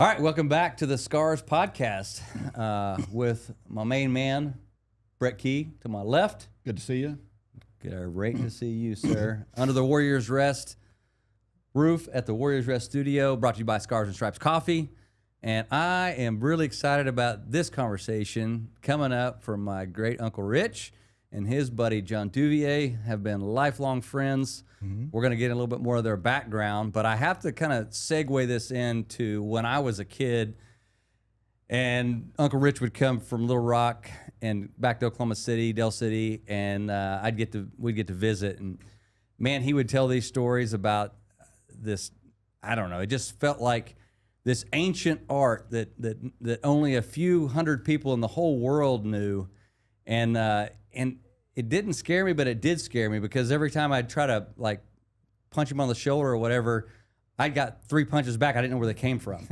All right, welcome back to the Scars Podcast with my main man, Brett Key, to my left. Good to see you. Great to see you, sir. Under the Warriors Rest roof at the Warriors Rest Studio, brought to you by Scars and Stripes Coffee. And I am really excited about this conversation coming up from my great Uncle Rich and his buddy John Duvier. Have been lifelong friends. We're going to get a little bit more of their background, but I have to kind of segue this into when I was a kid and Uncle Rich would come from Little Rock and back to Oklahoma City, Del City, and we'd get to visit. And man, he would tell these stories about this, I don't know, it just felt like this ancient art that only a few hundred people in the whole world knew. And it didn't scare me, but it did scare me because every time I'd try to like punch him on the shoulder or whatever, I got 3 punches back. I didn't know where they came from.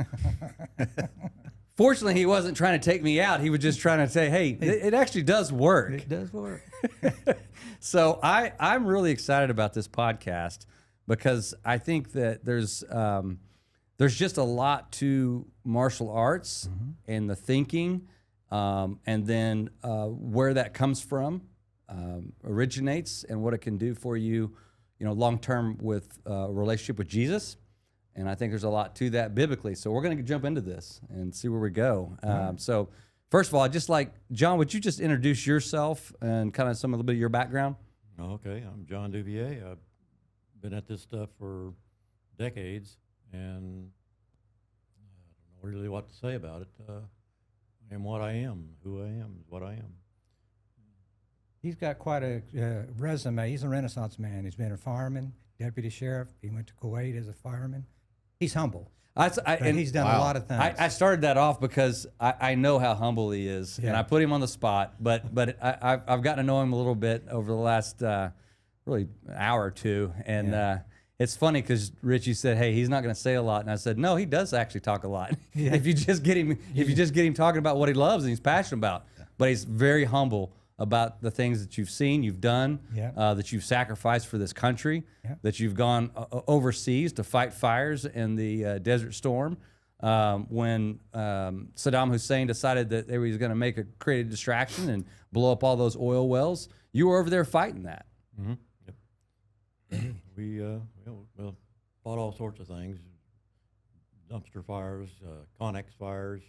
Fortunately, he wasn't trying to take me out. He was just trying to say, hey, it actually does work. It does work. So I'm really excited about this podcast because I think that there's just a lot to martial arts and the thinking, and then where that comes from. Originates and what it can do for you, long term with a relationship with Jesus, and I think there's a lot to that biblically. So we're going to jump into this and see where we go. So first of all, I'd just like John, would you just introduce yourself and kind of a little bit of your background? Okay, I'm John Duvier. I've been at this stuff for decades, and I don't know really what to say about it. I am what I am. Who I am is what I am. He's got quite a resume. He's a Renaissance man. He's been a fireman, deputy sheriff. He went to Kuwait as a fireman. He's humble. And he's done a lot of things. I started that off because I know how humble he is, and I put him on the spot. But I've gotten to know him a little bit over the last really hour or two, and it's funny because Richie said, "Hey, he's not going to say a lot," and I said, "No, he does actually talk a lot. If you just get him talking about what he loves and he's passionate about, but he's very humble about the things that you've seen, you've done, that you've sacrificed for this country, that you've gone overseas to fight fires in the Desert Storm. When Saddam Hussein decided that he was going to create a distraction and blow up all those oil wells, you were over there fighting that. Mm-hmm. Yep. We fought all sorts of things: dumpster fires, Connex fires,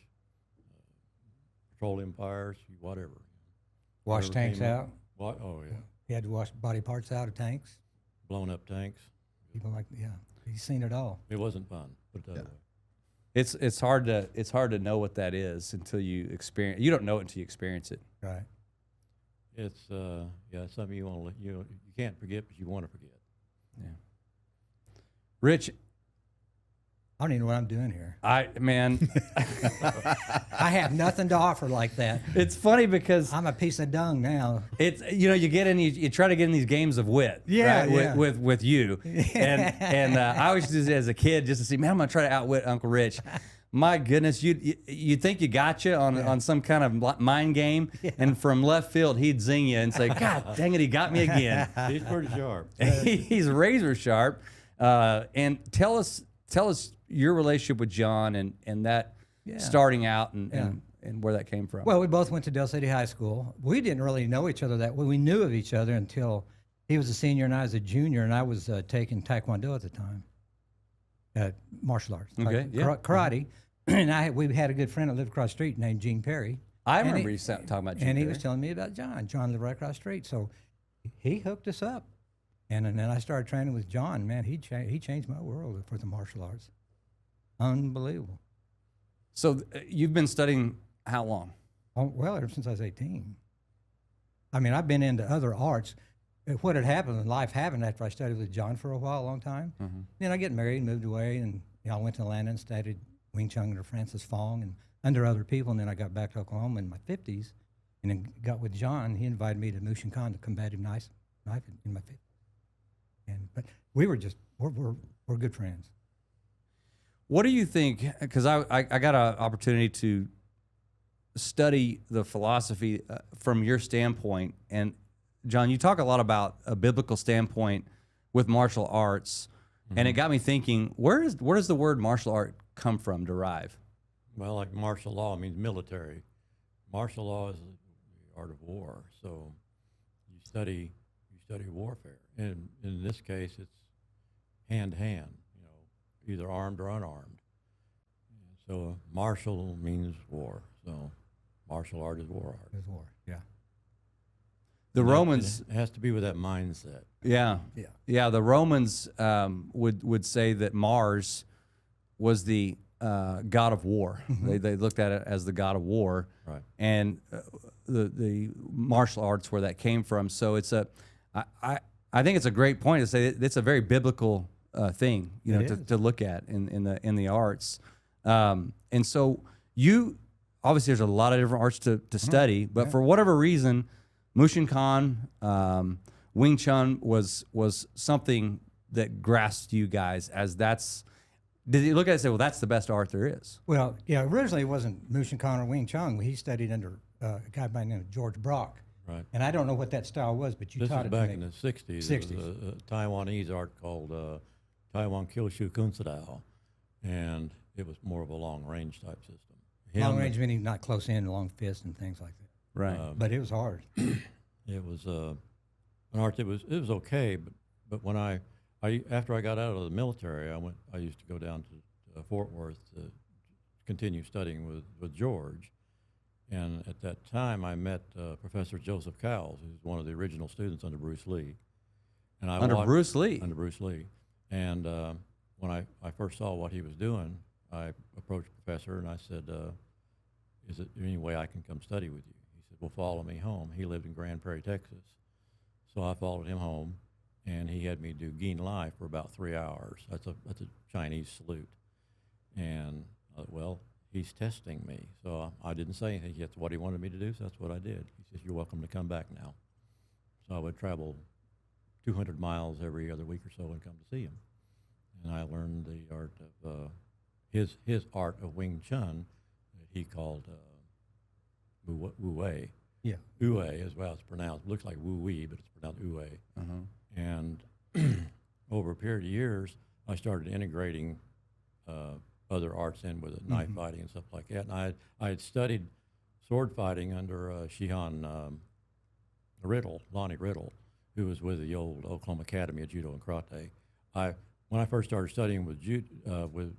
petroleum fires, whatever. Wash tanks out. What? Oh yeah. He had to wash body parts out of tanks. Blown up tanks. People he's seen it all. It wasn't fun, but way. It's hard to know what that is until you experience. You don't know it until you experience it. Right. It's something you can't forget, but you want to forget. Yeah. Rich, I don't even know what I'm doing here. I have nothing to offer like that. It's funny because I'm a piece of dung now. It's you get in, you try to get in these games of wit, right? with you, and I always do as a kid just to see, man, I'm gonna try to outwit Uncle Rich. My goodness, you think you got you on some kind of mind game, and from left field he'd zing you and say, God dang it, he got me again. He's pretty sharp. He's razor sharp. And tell us your relationship with John and that starting out and where that came from. Well, we both went to Del City High School. We didn't really know each other that well. We knew of each other until he was a senior and I was a junior, and I was taking Taekwondo at the time. Martial arts, karate. And we had a good friend that lived across the street named Gene Perry. I remember you talking about Gene and Perry. He was telling me about John. John lived right across the street, so he hooked us up. And then I started training with John. Man, he changed my world for the martial arts. Unbelievable. So you've been studying how long? Oh, well, ever since I was 18. I mean, I've been into other arts. What had happened, life happened after I studied with John for a while, a long time. Mm-hmm. Then I get married, moved away, and I went to Atlanta and studied Wing Chun under Francis Fong and under other people. And then I got back to Oklahoma in my 50s, and then got with John. He invited me to Mushin Khan to combative knife in my 50s. But we were we're good friends. What do you think? Because I got an opportunity to study the philosophy from your standpoint, and John, you talk a lot about a biblical standpoint with martial arts, and it got me thinking: where does the word martial art come from, derive? Well, like martial law means military. Martial law is the art of war. So you study warfare, and in this case, it's hand to hand. You know, either armed or unarmed. And so martial means war. So martial art is war art. It was war. Yeah. The And Romans, it has to be with that mindset. yeah, Yeah. yeah. The Romans would say that Mars was the god of war. They looked at it as the god of war, Right. and the martial arts where that came from. So it's I think it's a great point to say it's a very biblical thing, you know, It is. to look at in the arts. And so you obviously there's a lot of different arts to study, but Yeah. for whatever reason, Mushinkan, Wing Chun was something that grasped you guys as that's. Did you look at it and say, well, that's the best art there is? Well, yeah, originally it wasn't Mushin Khan or Wing Chun. He studied under a guy by the name of George Brock. Right. And I don't know what that style was, but you This taught is it to back me. in the 60s. 60s. There was a Taiwanese art called Taiwan Kyoshu Kunsadao, and it was more of a long-range type system. Long range meaning not close in, long fist and things like that. Right. But it was hard. It was an art that was okay, but when I after I got out of the military, I used to go down to Fort Worth to continue studying with George, and at that time I met Professor Joseph Cowles, who's one of the original students under Bruce Lee, and Under Bruce Lee. Under Bruce Lee, and when I first saw what he was doing, I approached Professor and I said, "Is it any way I can come study with you?" He said, "Well, follow me home." He lived in Grand Prairie, Texas. So I followed him home, and he had me do Gien Lai for about 3 hours. That's a Chinese salute. And well, he's testing me. So I didn't say anything. That's what he wanted me to do, so that's what I did. He says, "You're welcome to come back now." So I would travel 200 miles every other week or so and come to see him. And I learned the art of his art of Wing Chun that he called Wu Wei. Yeah. Ue is well it's pronounced. It looks like Wu Wei, but it's pronounced Ue. And over a period of years, I started integrating other arts in with it, knife fighting and stuff like that. And I had studied sword fighting under Shihan Lonnie Riddle, who was with the old Oklahoma Academy of Judo and Karate. When I first started studying with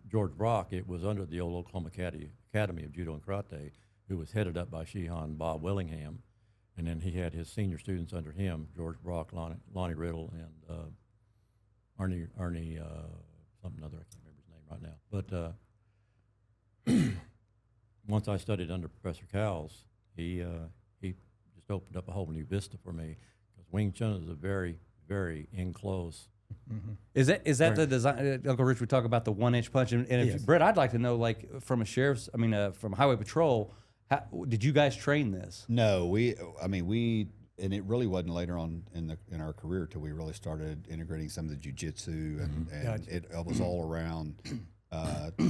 George Brock, it was under the old Oklahoma Academy of Judo and Karate, who was headed up by Shihan Bob Willingham, and then he had his senior students under him, George Brock, Lonnie Riddle, and Arnie something other, I can't remember his name right now. But once I studied under Professor Cowles, he just opened up a whole new vista for me, because Wing Chun is a very, very in-close. Is that the design? Uncle Rich would talk about the 1-inch punch, and if, Yes. Brett, I'd like to know, like from from Highway Patrol, did you guys train this? No, and it really wasn't later on in our career till we really started integrating some of the jujitsu, and Gotcha. it was all around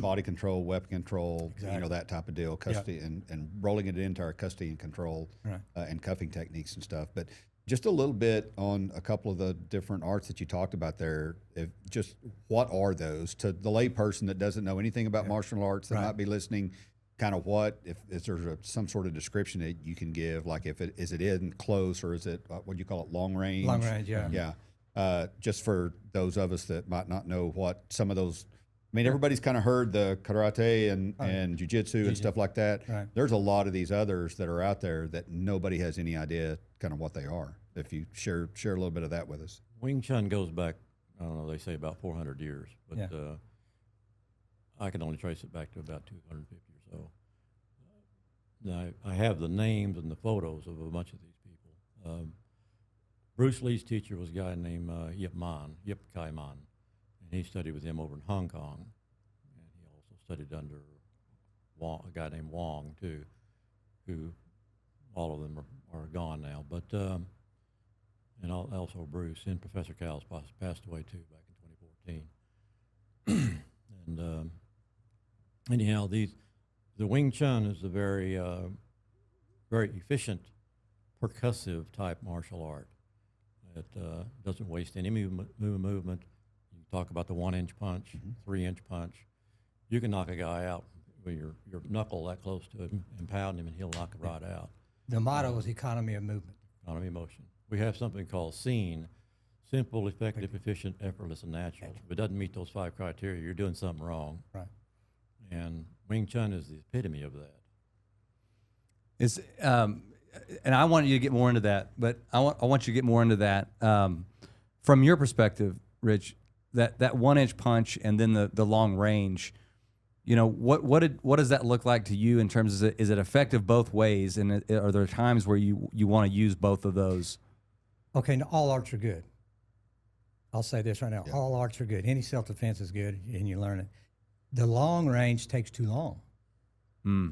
body control, weapon control, that type of deal, custody, and rolling it into our custody and control Right. and cuffing techniques and stuff. But just a little bit on a couple of the different arts that you talked about there. Just what are those to the lay person that doesn't know anything about martial arts that Right. might be listening? Kind of if there's some sort of description that you can give, like is it in close, or is it what do you call it, long range? Long range, yeah. Yeah. Just for those of us that might not know what some of those. I mean, everybody's kind of heard the karate and jiu-jitsu and stuff like that. Right. There's a lot of these others that are out there that nobody has any idea kind of what they are. If you share a little bit of that with us. Wing Chun goes back, I don't know, they say about 400 years, but Yeah. I can only trace it back to about 250 or so. Now, I have the names and the photos of a bunch of these people. Bruce Lee's teacher was a guy named Yip Kai Man, and he studied with him over in Hong Kong. And he also studied under a guy named Wong, too, who all of them are gone now. But and also Bruce, and Professor Cowles passed away too back in 2014. And anyhow, the Wing Chun is a very very efficient, percussive type martial art. It doesn't waste any movement. You talk about the 1-inch punch, 3-inch punch. You can knock a guy out with your knuckle that close to him and pound him, and he'll knock it right out. The motto is economy of movement. Economy of motion. We have something called SEEN, simple, effective, efficient, effortless, and natural. If it doesn't meet those 5 criteria, you're doing something wrong. Right. And Wing Chun is the epitome of that. Is and I want you to get more into that, but I want you to get more into that from your perspective, Rich. That 1-inch punch and then the long range. You know, what does that look like to you in terms of is it effective both ways, and are there times where you want to use both of those? Okay, now all arts are good. I'll say this right now: all arts are good. Any self-defense is good, and you learn it. The long range takes too long.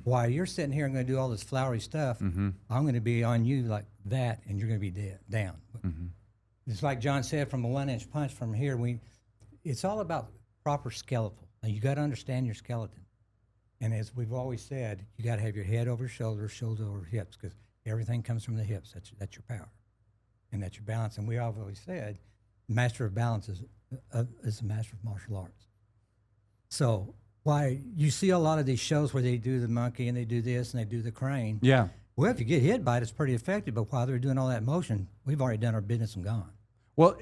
While you're sitting here and going to do all this flowery stuff, I'm going to be on you like that, and you're going to be down. It's like John said, from a 1-inch punch from here, it's all about proper skeletal. Now you got to understand your skeleton, and as we've always said, you got to have your head over shoulders, shoulder over hips, because everything comes from the hips. That's your power, and that's your balance. And we have always said, master of balance is the master of martial arts. So why you see a lot of these shows where they do the monkey and they do this and they do the crane. Yeah. Well, if you get hit by it, it's pretty effective. But while they're doing all that motion, we've already done our business and gone. Well,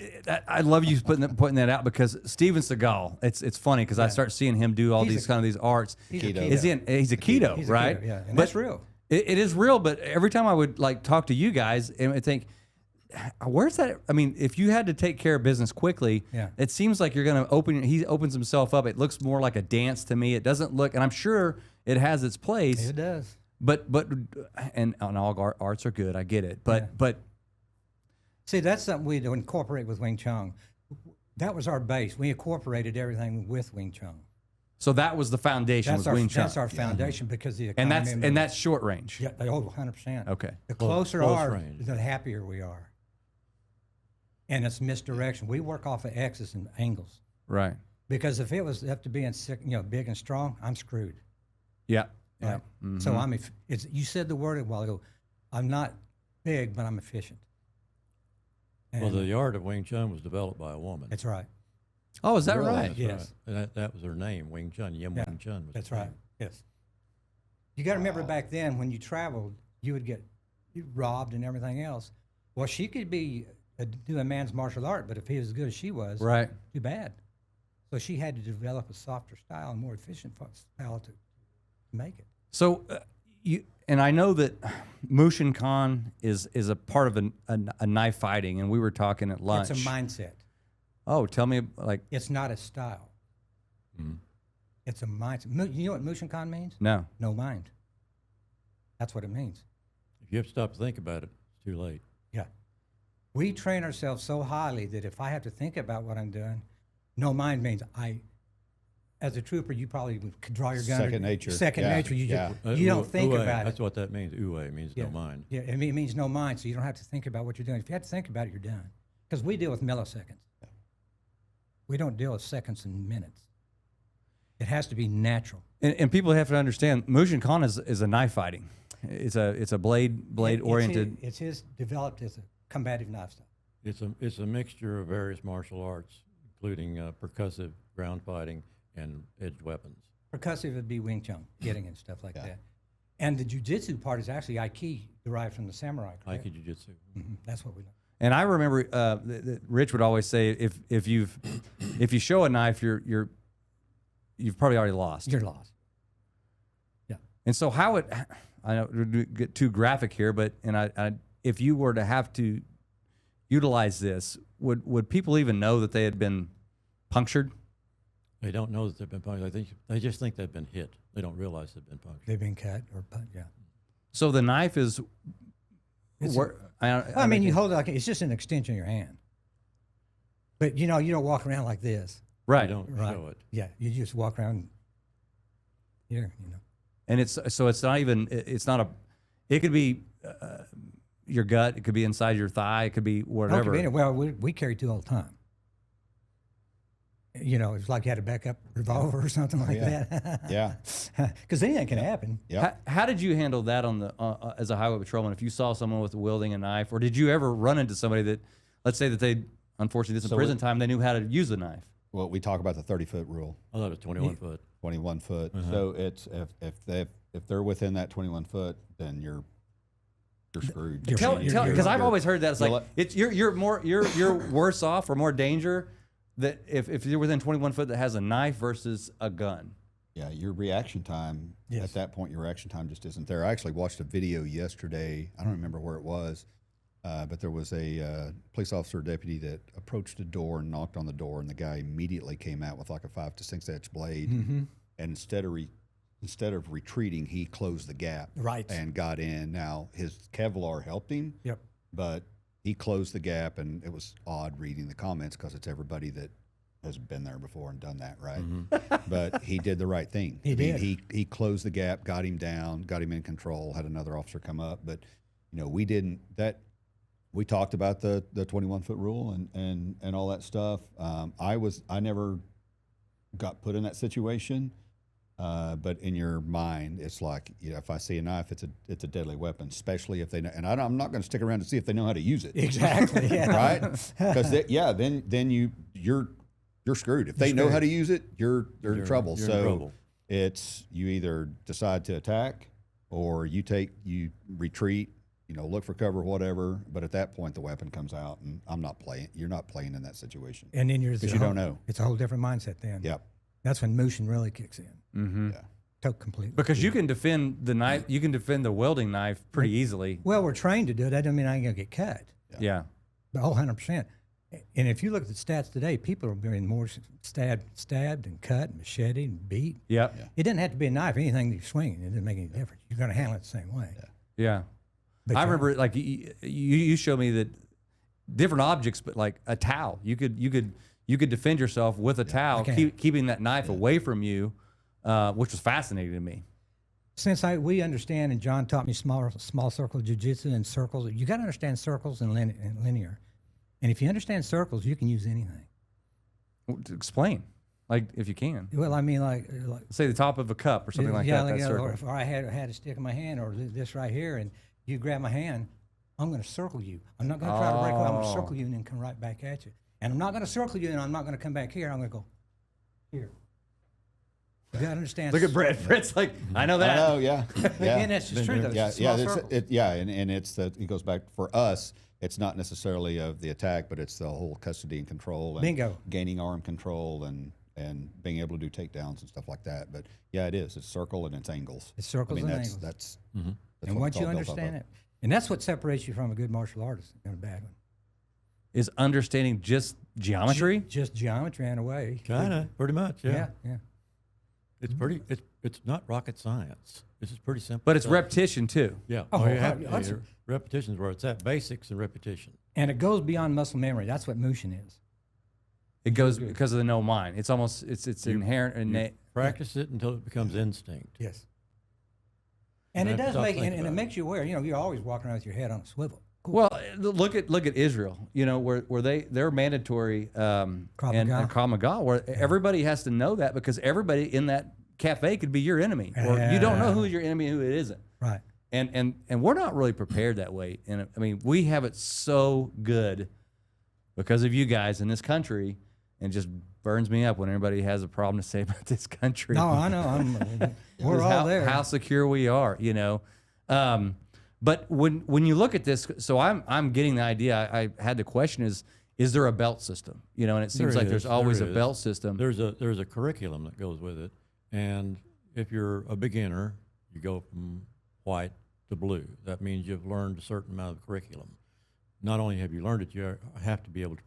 I love you putting that out because Steven Seagal. It's funny because I start seeing him do all these arts. He's a Keto. keto. He's a keto, He's a right? keto, yeah, and But that's real. It is real, but every time I would like talk to you guys and I think, where's that? I mean, if you had to take care of business quickly, it seems like you're going to he opens himself up. It looks more like a dance to me. It doesn't look, and I'm sure it has its place. It does. But all arts are good. I get it. But See, that's something we do incorporate with Wing Chun. That was our base. We incorporated everything with Wing Chun. so that was the foundation was Wing Chun. That's our foundation because the and economy that's short range. yeah, 100%. Okay. The closer close are, range. the happier we are. And it's misdirection. We work off of X's and angles. Right. Because if it was up to being sick, big and strong, I'm screwed. Yeah. Right? Yeah. So you said the word a while ago. I'm not big, but I'm efficient. Well, And the art of Wing Chun was developed by a woman. that's right. Oh, is that Really? right? That's Yes. right. And that was her name, Wing Chun. Wing Chun was That's her right. name. Yes. You got to remember back then when you traveled, you would get robbed and everything else. Well, she could do a man's martial art, but if he was as good as she was, Right. too bad. So she had to develop a softer style and more efficient style to make it. So and I know that Mushin Khan is a part of a knife fighting, and we were talking at lunch. It's a mindset. Oh, tell me like It's not a style. It's a mindset. You know what Mushin Khan means? no. No mind. That's what it means. If you have to stop to think about it, it's too late. Yeah. We train ourselves so highly that if I have to think about what I'm doing, no mind means as a trooper, you probably could draw your gun. Second nature. Second Yeah, nature. You yeah. you don't think Uwe, about That's it. what that means. Uwe means no mind. Yeah, it means no mind, so you don't have to think about what you're doing. If you have to think about it, you're done. Because we deal with milliseconds. We don't deal with seconds and minutes. It has to be natural. And people have to understand Mushin Khan is a knife fighting. It's a blade oriented. It's his developed as a combative knife style. It's a mixture of various martial arts, including percussive ground fighting and edged weapons. Percussive would be Wing Chun, getting and stuff like that. And the jiu-jitsu part is actually Aikido, derived from the samurai. correct? Aikido Jiu-Jitsu. That's what we learn. And I remember that Rich would always say if you show a knife, you've probably already lost. You're lost. Yeah. And so how it, I don't get too graphic here, but if you were to have to utilize this, would people even know that they had been punctured? They don't know that they've been punctured. They just think they've been hit. They don't realize they've been punctured. They've been cut or yeah. So the knife is. I mean, you hold it like it's just an extension of your hand. But you don't walk around like this. right, They don't Right. show it. Yeah, you just walk around here. and it's not even it's not a. It could be your gut. It could be inside your thigh. It could be whatever. Okay, well, we carry two all the time. It's like you had a backup revolver or something like that. Yeah. Because anything can happen. Yeah. How did you handle that on the as a highway patrolman? If you saw someone wielding a knife, or did you ever run into somebody that, let's say that they unfortunately did some So prison time, they knew how to use a knife? Well, we talk about the 30-foot rule. I thought it was 21 foot. 21 foot. So it's if they're within that 21 foot, then you're screwed. Because I've always heard that it's like you're worse off or more danger that if you're within 21 foot that has a knife versus a gun. Yeah, your reaction time at that point, your reaction time just isn't there. I actually watched a video yesterday. I don't remember where it was, but there was a police officer or deputy that approached a door and knocked on the door, and the guy immediately came out with like a 5 to 6 inch blade, and instead of retreating, he closed the gap and got in. Now his Kevlar helped him, but he closed the gap, and it was odd reading the comments because it's everybody that has been there before and done that, right? But he did the right thing. He closed the gap, got him down, got him in control, had another officer come up. But we talked about the 21 foot rule and all that stuff. I never got put in that situation. But in your mind, it's like, if I see a knife, it's a deadly weapon, especially if they know. And I'm not going to stick around to see if they know how to use it. Exactly. Yeah. Right? Because then you're screwed. If they know how to use it, you're in trouble. You're in trouble. It's you either decide to attack or you retreat, look for cover, whatever. But at that point, the weapon comes out, and I'm not playing. You're not playing in that situation. And then because you don't know. It's a whole different mindset then. Yep. That's when motion really kicks in. Yeah. Completely. Because you can defend the knife, you can defend the welding knife pretty easily. Well, we're trained to do it. That doesn't mean I ain't gonna get cut. Yeah. But 100%. And if you look at the stats today, people are being more stabbed and cut, and machete and beat. Yeah. It doesn't have to be a knife. Anything that you're swinging, it doesn't make any difference. You're going to handle it the same way. Yeah. But I remember, like you showed me that different objects, but like a towel, you could defend yourself with a towel, keeping that knife away from you, which was fascinating to me. Since we understand, and John taught me small circle jiu-jitsu and circles, you got to understand circles and linear. And if you understand circles, you can use anything. Explain, like if you can. Well, I mean, like say the top of a cup or something like that. That circle. Or I had a stick in my hand, or this right here, and you grab my hand, I'm going to circle you. I'm not going to try to break away. I'm going to circle you and then come right back at you. And I'm not going to circle you, and I'm not going to come back here. I'm going to go here. You got to understand. Look at Brett. Brett's like, I know that. I know, yeah. And that's just true. And it goes back for us. It's not necessarily of the attack, but it's the whole custody and control, and Bingo. Gaining arm control, and being able to do takedowns and stuff like that. But yeah, it is. It's circle and it's angles. It's circles and angles. That's and once you understand it, and that's what separates you from a good martial artist and a bad one. Is understanding just geometry? Just geometry and a way. Kind of, pretty much, yeah. Yeah. It's pretty. It's not rocket science. This is pretty simple. But it's stuff. repetition too. Yeah. Oh, you have that's- repetition is where it's at. Basics and repetition. And it goes beyond muscle memory. That's what motion is. It goes because of the no mind. It's almost it's inherent innate. Practice it until it becomes instinct. Yes. And it That's does all make, think and it about makes you aware. You're always walking around with your head on a swivel. Cool. Well, look at Israel. Where they're mandatory and Krav Maga, where everybody has to know that because everybody in that cafe could be your enemy, or you don't know who's your enemy and who it isn't. Right. And we're not really prepared that way. And I mean, we have it so good because of you guys in this country, and it just burns me up when everybody has a problem to say about this country. No, I know. We're all there. How secure we are, But when you look at this, so I'm getting the idea. I had the question is there a belt system? And it seems like there's always a belt system. There's a curriculum that goes with it, and if you're a beginner, you go from white to blue. That means you've learned a certain amount of the curriculum. Not only have you learned it, you have to be able to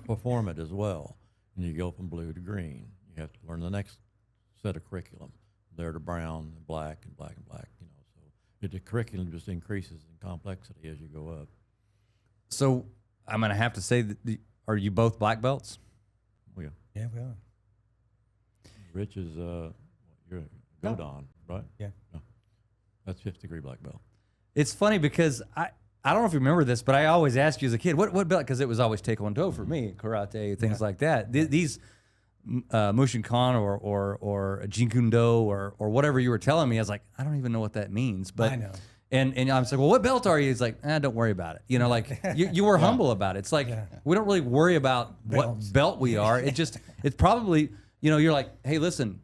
perform it as well. And you go from blue to green. You have to learn the next set of curriculum. There to brown and black and black and black. So the curriculum just increases in complexity as you go up. So I'm gonna have to say that are you both black belts? Oh, yeah. Yeah, we are. Rich is you're a Godon, right? Yeah. No. That's 5th degree black belt. It's funny because I don't know if you remember this, but I always asked you as a kid, what belt? Because it was always Taekwondo for me, karate, things like that. These Mushinkan or Jinkundo or whatever you were telling me, I was like, I don't even know what that means. But I know. And I was like, well, what belt are you? He's like, don't worry about it. You were humble about it. It's like we don't really worry about what belt we are. It's probably, you're like, hey, listen,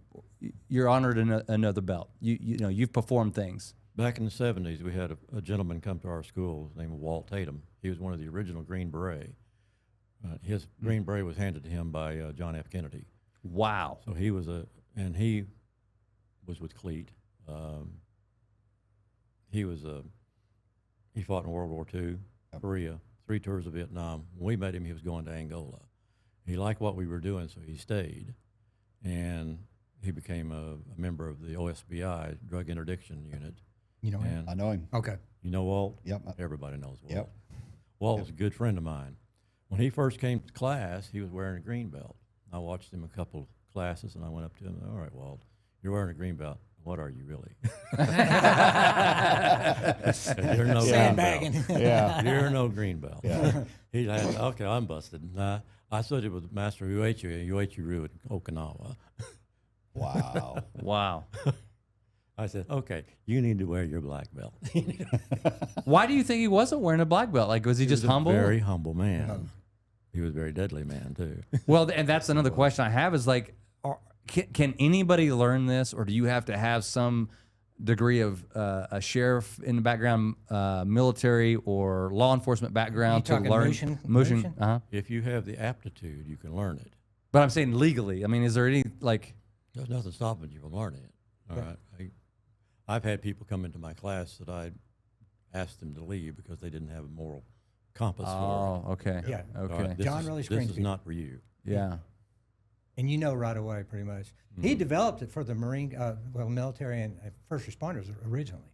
you're honored in another belt. You know, you've performed things. Back in the 70s, we had a gentleman come to our school. His name was Walt Tatum. He was one of the original Green Beret. His Green Beret was handed to him by John F. Kennedy. Wow. So he was he was with Cleat. He fought in World War II, Korea, 3 tours of Vietnam. When we met him, he was going to Angola. He liked what we were doing, so he stayed. And he became a member of the OSBI, Drug Interdiction Unit. You know him? And I know him. Okay. you know Walt? Yep. Everybody knows Walt. Yep. Walt was a good friend of mine. When he first came to class, he was wearing a green belt. I watched him a couple classes, and I went up to him, all right, Walt, you're wearing a green belt. What are you really? You're no Sandbagging. green belt. Yeah. You're no green belt. Yeah. He had, okay, I'm busted. Nah, I studied with Master Uechi-Ryu at Okinawa. Wow. Wow. I said, okay, you need to wear your black belt. Why do you think he wasn't wearing a black belt? Like, was he just was humble? A very humble man. He was a very deadly man, too. Well, and that's another question I have is like, can anybody learn this, or do you have to have some degree of a sheriff in the background, military or law enforcement background to talking learn motion? Uh-huh. If you have the aptitude, you can learn it. But I'm saying legally. I mean, is there any like? There's nothing stopping you from learning it. All right. I've had people come into my class that I asked them to leave because they didn't have a moral compass for Oh, okay. Yeah. it. All Okay. right, John really screens This is people. not for you. Yeah. And you know right away, pretty much. He developed it for the Marine, military and first responders originally.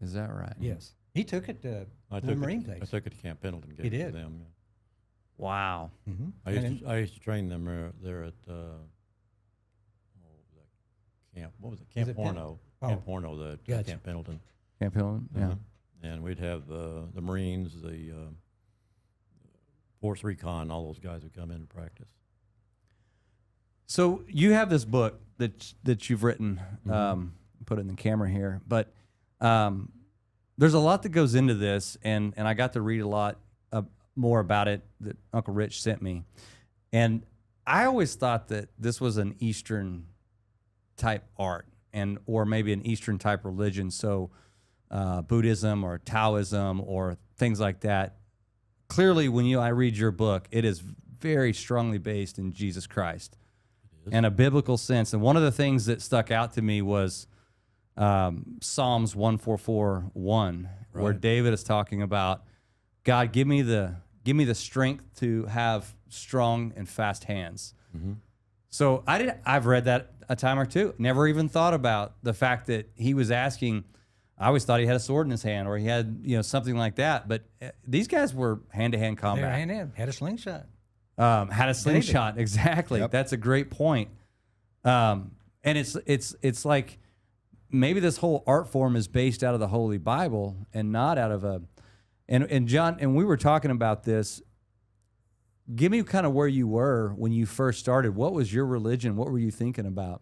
Is that right? Yes. He took it to I the took Marine it, I place. took it to Camp Pendleton. Gave He it to did. them. Yeah. Wow. Mm-hmm. I used to train them there at camp. What was it? Camp it Pen- Horno. Oh. Camp Horno. The Gotcha. Camp Pendleton. Camp Hill. Yeah. Uh-huh. And we'd have the Marines, the Force Recon, all those guys would come in and practice. So you have this book that you've written. Put it in the camera here, but there's a lot that goes into this, and I got to read a lot more about it that Uncle Rich sent me, and I always thought that this was an Eastern type art, or maybe an Eastern type religion. So Buddhism or Taoism or things like that. Clearly, when I read your book, it is very strongly based in Jesus Christ and a biblical sense. And one of the things that stuck out to me was Psalms 144:1, where David is talking about, God, give me the strength to have strong and fast hands. Mm-hmm. So I've read that a time or two. Never even thought about the fact that he was asking. I always thought he had a sword in his hand, or he had something like that. But these guys were hand-to-hand They combat. were hand-in-hand, had a slingshot. Had a slingshot, exactly. Yep. That's a great point. And it's like maybe this whole art form is based out of the Holy Bible and not out of a. And John, and we were talking about this. Give me kind of where you were when you first started. What was your religion? What were you thinking about?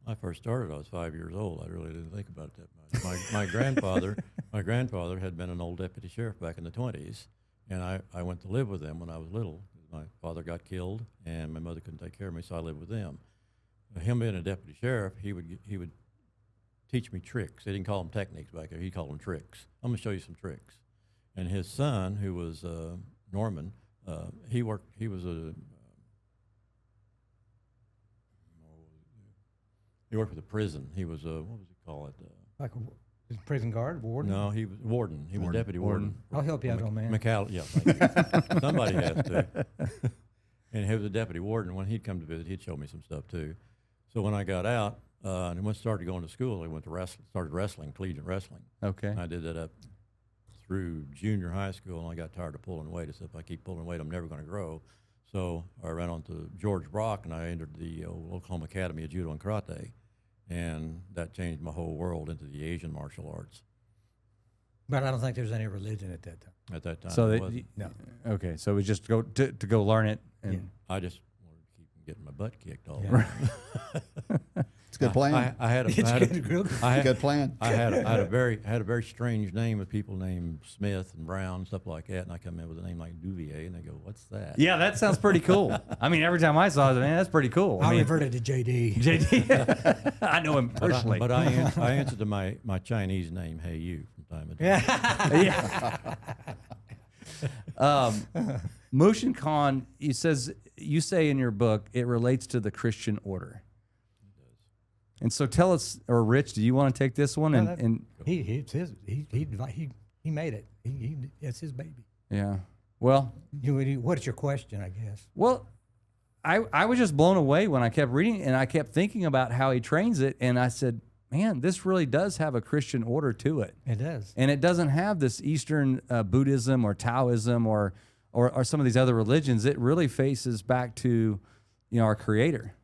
When I first started, I was 5 years old. I really didn't think about it that much. My grandfather had been an old deputy sheriff back in the 20s, and I went to live with them when I was little. My father got killed, and my mother couldn't take care of me, so I lived with them. Him being a deputy sheriff, he would teach me tricks. They didn't call them techniques back there. He called them tricks. I'm going to show you some tricks. And his son, who was Norman, he was he worked with a prison. He was what was he call it? Like a prison guard, warden? No, he was warden. He was deputy warden. I'll help you out, old man. Yeah, thank you. Somebody has to. And he was a deputy warden. When he'd come to visit, he'd show me some stuff too. So when I got out and started going to school, I went to started wrestling, collegiate wrestling. Okay. I did that up through junior high school, and I got tired of pulling weight. I said, if I keep pulling weight, I'm never going to grow. So I ran on to George Brock, and I entered the Oklahoma Academy of Judo and Karate, and that changed my whole world into the Asian martial arts. But I don't think there's any religion at that time. At that time, So it that, wasn't. No. okay, so it was just to go learn it. And I just wanted to keep getting my butt kicked all Yeah. the time. It's It's a good plan. I had a, It's I had a, good. I had, Good plan. I had a very strange name of people named Smith and Brown, stuff like that, and I come in with a name like Duvier, and they go, "What's that?" Yeah, that sounds pretty cool. I mean, every time I saw it, man, that's pretty cool. I mean, reverted to JD. JD, I know him personally. But I answered to my Chinese name, Hey You, from time to time. Yeah. Mushin Khan, you say in your book, it relates to the Christian order. And so tell us, or Rich, do you want to take this one? He made it. It's his baby. Yeah. Well, What's your question, I guess? Well, I was just blown away when I kept reading and I kept thinking about how he trains it. And I said, man, this really does have a Christian order to it. It does. And it doesn't have this Eastern Buddhism or Taoism or some of these other religions. It really faces back to, our Creator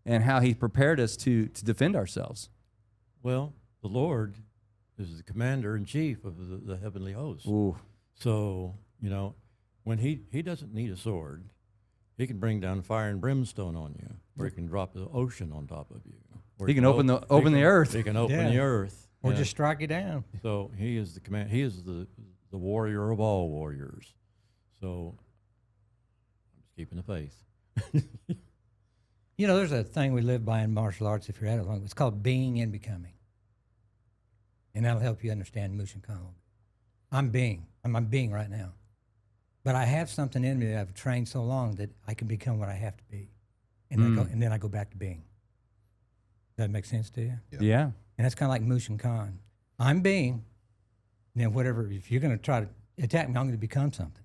and how He prepared us to defend ourselves. Well, the Lord is the commander in chief of the heavenly host. Ooh. So, when he doesn't need a sword, he can bring down fire and brimstone on you, or he can drop the ocean on top of you. Or He can open the earth. He can open the earth. Or just strike you down. So he is the command. He is the warrior of all warriors. So I'm just keeping the faith. There's a thing we live by in martial arts, if you're at it long. It's called being and becoming. And that'll help you understand Mushin Khan. I'm being right now. But I have something in me that I've trained so long that I can become what I have to be. And, then I go back to being. Does that make sense to you? Yeah. And that's kind of like Mushin Khan. I'm being, and then whatever, if you're going to try to attack me, I'm going to become something.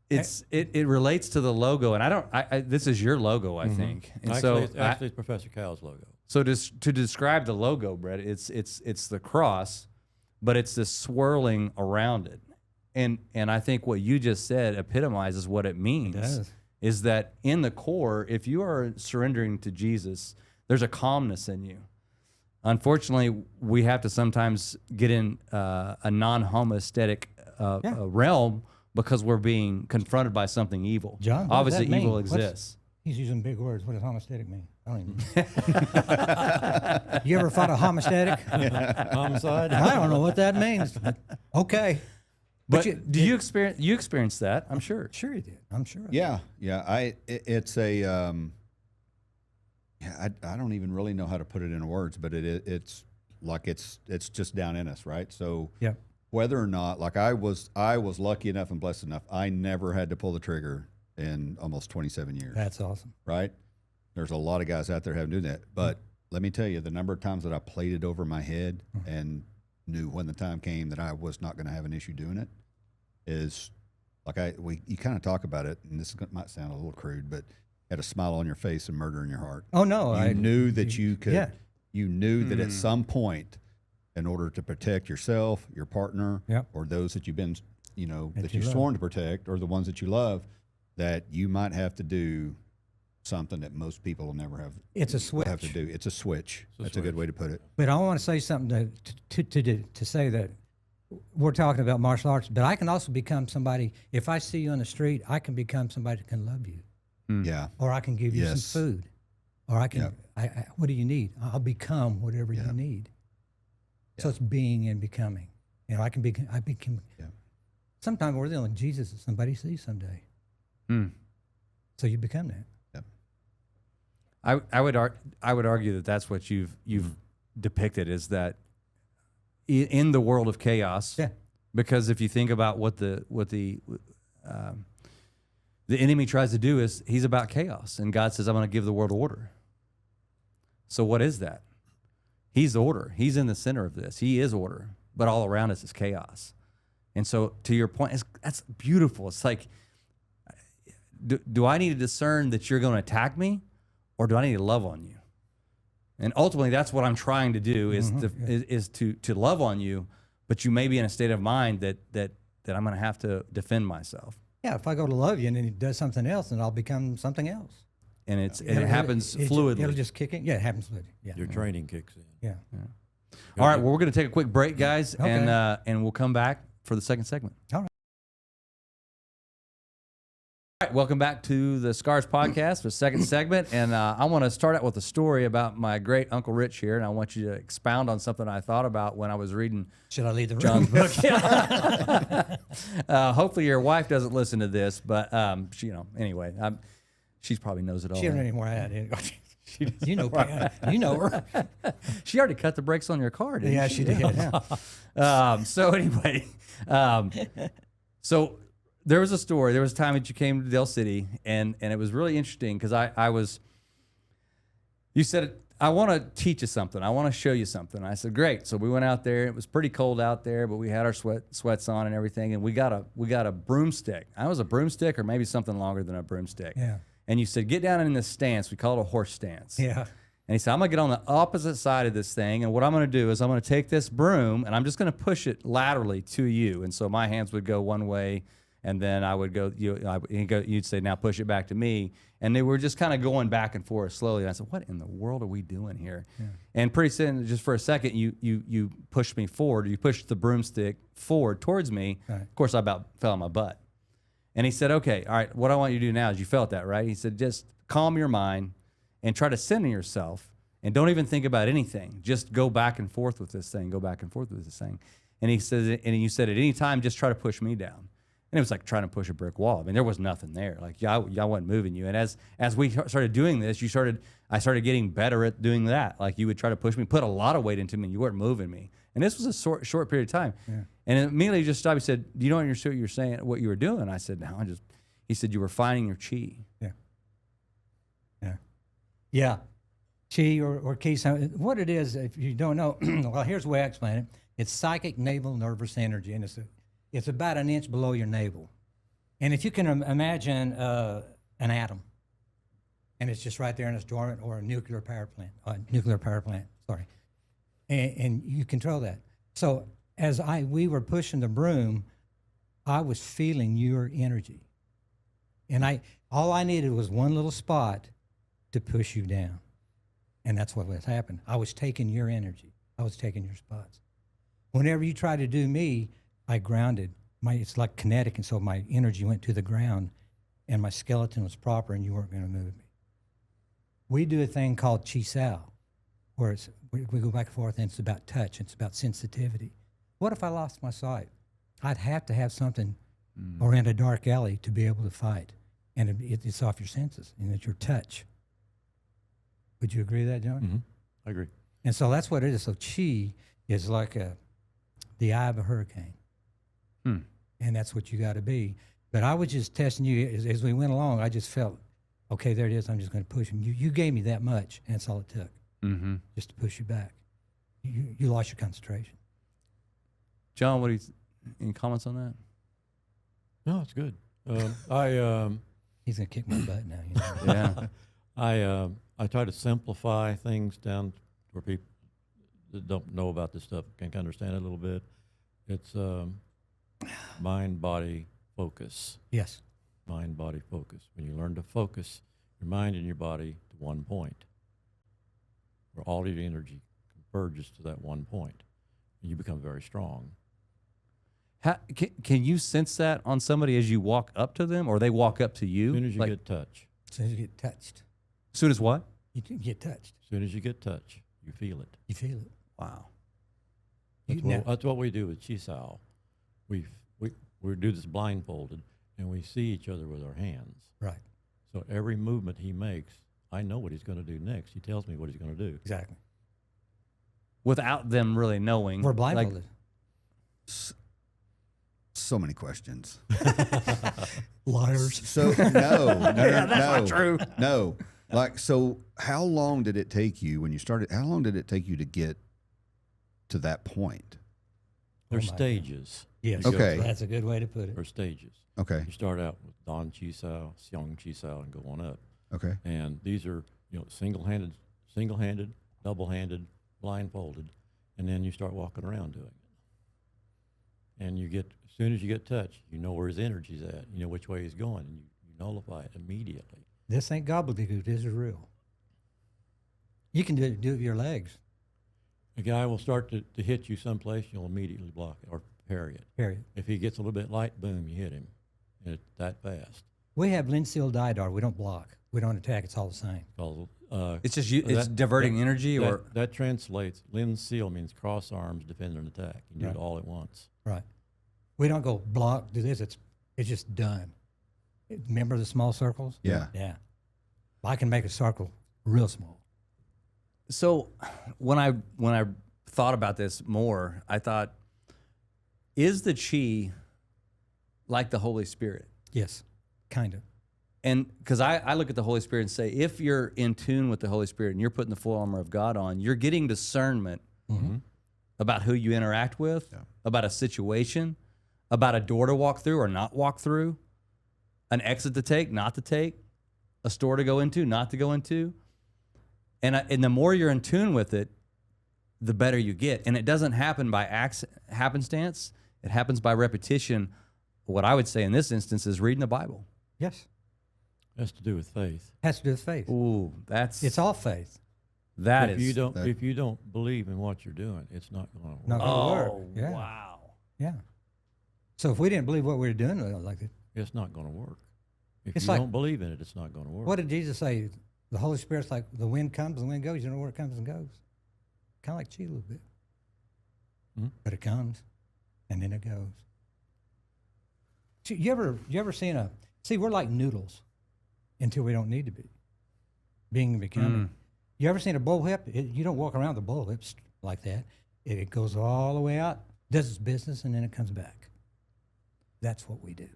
It relates to the logo, and this is your logo, I think. And Actually, it's Professor Cal's logo. So to describe the logo, Brett, it's the cross, but it's this swirling around it. And I think what you just said epitomizes what it means. It does. Is that in the core, if you are surrendering to Jesus, there's a calmness in you. Unfortunately, we have to sometimes get in a non-homostatic realm because we're being confronted by something evil. John, obviously, what does that evil mean? exists. He's using big words. What does homostatic mean? I don't even know. You ever fought a homostatic? Homicide? I don't know what that means. Okay. But do you experience that? I'm sure. Sure you did. I'm sure. Yeah. It's a. I don't even really know how to put it in words, but it's like it's just down in us, right? So Yeah. whether or not, like I was lucky enough and blessed enough, I never had to pull the trigger in almost 27 years. That's awesome. Right? There's a lot of guys out there having to do that, but let me tell you, the number of times that I played it over my head and knew when the time came that I was not going to have an issue doing it is like you kind of talk about it, and this might sound a little crude, but had a smile on your face and murder in your heart. Oh no, You knew that you could. Yeah. You knew that at some point, in order to protect yourself, your partner, Yep. or those that you've been, that you you've love. sworn to protect, or the ones that you love, that you might have to do something that most people will never have. It's a switch. Have to do. It's a switch. That's a good way to put it. But I want to say something to say that we're talking about martial arts, but I can also become somebody. If I see you on the street, I can become somebody that can love you, Yeah. or I can give you Yes. some food, or I can. Yep. What do you need? I'll become whatever you need. So it's being and becoming. I can become. I become. Yeah. Sometimes we're the only Jesus that somebody sees someday. So you become that. I would argue that that's what you've depicted, is that in the world of chaos. Yeah. Because if you think about what the enemy tries to do, is he's about chaos, and God says, "I'm going to give the world order." So what is that? He's order. He's in the center of this. He is order, but all around us is chaos. And so, to your point, that's beautiful. It's like, do I need to discern that you're going to attack me, or do I need to love on you? And ultimately, that's what I'm trying to do, is to love on you, but you may be in a state of mind that I'm going to have to defend myself. Yeah, if I go to love you and then he does something else, then I'll become something else. And it happens fluidly. It'll just kick in. Yeah, it happens fluidly. Yeah. Your training kicks in. Yeah. All right, well, we're going to take a quick break, guys, Okay. and we'll come back for the second segment. All right. Welcome back to the Scars Podcast, the second segment. And I want to start out with a story about my great Uncle Rich here. And I want you to expound on something I thought about when I was reading Should I leave the John's room? book. Hopefully your wife doesn't listen to this, but she, anyway, she probably knows it all. She don't anymore. You know, you know her. She already cut the brakes on your car, didn't Yeah, she? she did. So anyway, so there was a story. There was a time that you came to Del City, and it was really interesting because you said, I want to teach you something. I want to show you something. I said, great. So we went out there. It was pretty cold out there, but we had our sweats on and everything, and we got a broomstick. I was a broomstick or maybe something longer than a broomstick. Yeah. And you said, get down in this stance. We call it a horse stance. Yeah. And he said, I'm going to get on the opposite side of this thing. And what I'm going to do is I'm going to take this broom and I'm just going to push it laterally to you. And so my hands would go one way and then I would go, you'd say, now push it back to me. And they were just kind of going back and forth slowly. And I said, what in the world are we doing here? Yeah. And pretty soon, just for a second, you pushed me forward. You pushed the broomstick forward towards me. Right. Of course, I about fell on my butt. And he said, okay, all right, what I want you to do now is you felt that, right? He said, just calm your mind and try to center yourself and don't even think about anything. Just go back and forth with this thing. Go back and forth with this thing. And he says, and you said at any time, just try to push me down. And it was like trying to push a brick wall. I mean, there was nothing there. Like y'all wasn't moving you. And as we started doing this, I started getting better at doing that. Like you would try to push me, put a lot of weight into me, and you weren't moving me. And this was a short period of time. Yeah. And immediately he just stopped. He said, do you know what you're saying, what you were doing? I said, no, he said, you were finding your chi. Yeah. Yeah. Yeah. Chi or ki. What it is, if you don't know, well, here's the way I explain it. It's psychic navel nervous energy, and it's about an inch below your navel. And if you can imagine an atom, and it's just right there and it's dormant, or a nuclear power plant, sorry. And you control that. So as we were pushing the broom, I was feeling your energy. And all I needed was one little spot to push you down. And that's what was happening. I was taking your energy. I was taking your spots. Whenever you try to do me, I grounded. It's like kinetic, and so my energy went to the ground, and my skeleton was proper, and you weren't going to move me. We do a thing called chi sao, where we go back and forth, and it's about touch. It's about sensitivity. What if I lost my sight? I'd have to have something or in a dark alley to be able to fight, and it's off your senses, and it's your touch. Would you agree with that, John? Mm-hmm. I agree. And so that's what it is. So chi is like the eye of a hurricane. And that's what you got to be. But I was just testing you as we went along. I just felt, okay, there it is. I'm just going to push him. You gave me that much, and that's all it took, just to push you back. You lost your concentration. John, any comments on that? No, it's good. He's going to kick my butt now. You know? Yeah. I try to simplify things down where people that don't know about this stuff can understand it a little bit. It's mind, body, focus. Yes. Mind, body, focus. When you learn to focus your mind and your body to one point, where all your energy converges to that one point, and you become very strong. Can you sense that on somebody as you walk up to them, or they walk up to you? As soon as you get touch. As soon as you get touched. As soon as what? You get touched. As soon as you get touch, you feel it. You feel it. Wow. That's what we do with Chisao. We do this blindfolded, and we see each other with our hands. Right. So every movement he makes, I know what he's going to do next. He tells me what he's going to do. Exactly. Without them really knowing. We're blindfolded. So many questions. Liars. So no, that's not true. No. Like, so how long did it take you when you started? How long did it take you to get to that point? There's stages. Yes. Okay. That's a good way to put it. There's stages. Okay. You start out with Dan Chisao, Xiong Chisao, and go on up. Okay. And these are, single-handed, double-handed, blindfolded, and then you start walking around doing it. And as soon as you get touched, you know where his energy's at. You know which way he's going, and you nullify it immediately. This ain't gobbledygook. This is real. You can do it with your legs. A guy will start to hit you someplace, you'll immediately block it or parry it. Period. If he gets a little bit light, boom, you hit him. And it's that fast. We have linseed lidar. We don't block. We don't attack. It's all the same. It's just it's diverting energy, or that translates. Linseal means cross arms, defend an attack. You do it all at once. Right. We don't go block, do this. It's just done. Remember the small circles? Yeah. Yeah. I can make a circle real small. So when I thought about this more, I thought, is the chi like the Holy Spirit? Yes, kind of. And because I look at the Holy Spirit and say, if you're in tune with the Holy Spirit and you're putting the full armor of God on, you're getting discernment about who you interact with, about a situation, about a door to walk through or not walk through, an exit to take, not to take, a store to go into, not to go into. And the more you're in tune with it, the better you get. And it doesn't happen by happenstance. It happens by repetition. What I would say in this instance is reading the Bible. Yes. Has to do with faith. Has to do with faith. Ooh, It's all faith. If you don't believe in what you're doing, it's not going to work. Not going to work. Yeah. Wow. Yeah. So if we didn't believe what we were doing, like it, It's not going to work. If It's you like- don't believe in it, it's not going to work. what did Jesus say? The Holy Spirit's like the wind comes, the wind goes. You don't know where it comes and goes. Kind of like chi a little bit. But it comes, and then it goes. You ever seen see, we're like noodles until we don't need to be. Being and becoming. You ever seen a bullwhip? You don't walk around the bullwhips like that. It goes all the way out, does its business, and then it comes back. That's what we do.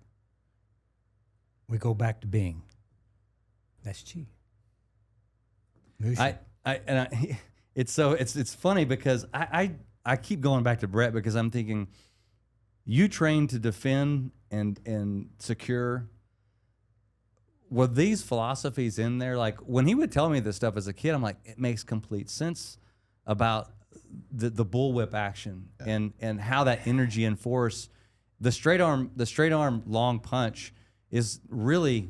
We go back to being. That's chi. Musha. It's funny because I keep going back to Brett because I'm thinking, you train to defend and secure. Were these philosophies in there? Like when he would tell me this stuff as a kid, I'm like, it makes complete sense about the bullwhip action and how that energy and force, the straight arm long punch is really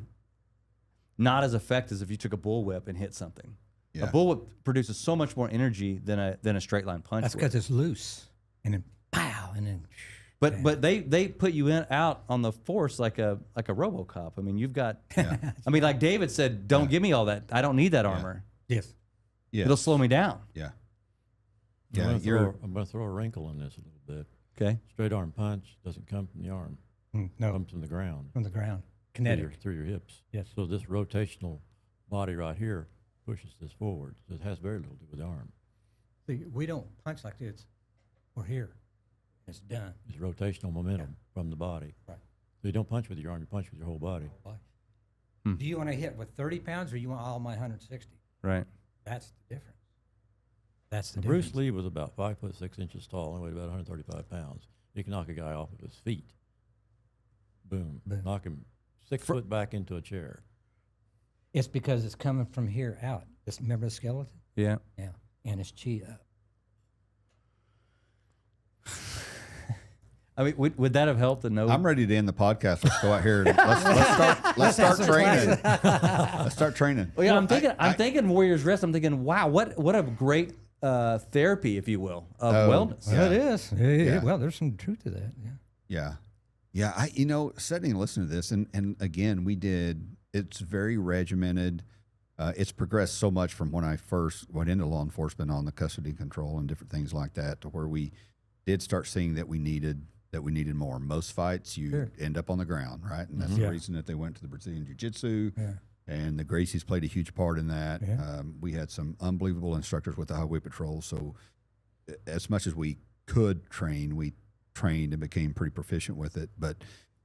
not as effective as if you took a bullwhip and hit something. Yeah. A bullwhip produces so much more energy than a straight line punch. That's because it's loose, and then pow, and then. But they put you out on the force like a RoboCop. I mean, you've got. I mean, like David said, don't give me all that. I don't need that armor. Yes. It'll slow me down. Yeah. I'm going to throw a wrinkle in this a little bit. Okay. Straight arm punch doesn't come from the arm. No, Comes from the ground. from the ground. Kinetic. Through your hips. Yes. So this rotational body right here pushes this forward. So it has very little to do with the arm. See, we don't punch like this. We're here. It's done. It's rotational momentum from the body. Right. So you don't punch with your arm, you punch with your whole body. Do you want to hit with 30 pounds or you want all my 160? Right. That's the difference. That's the Bruce difference. Lee was about 5'6" tall and weighed about 135 pounds. He can knock a guy off of his feet. Boom. Boom. Knock him 6 foot back into a chair. It's because it's coming from here out. Remember the skeleton? Yeah. Yeah. And it's chi up. I mean, would that have helped to know? I'm ready to end the podcast. Let's go out here. And let's start training. Let's start training. Well, yeah, I'm thinking Warriors Rest. I'm thinking, wow, what a great therapy, if you will, of wellness. Yeah. Well, it is. Yeah. Well, there's some truth to that. Yeah. Yeah. Sitting and listening to this, and again, it's very regimented. It's progressed so much from when I first went into law enforcement on the custody control and different things like that, to where we did start seeing that we needed more. Most fights, you end up on the ground, right? And that's the reason that they went to the Brazilian Jiu-Jitsu. Yeah. And the Gracies played a huge part in that. Yeah. We had some unbelievable instructors with the Highway Patrol. So as much as we could train, we trained and became pretty proficient with it. But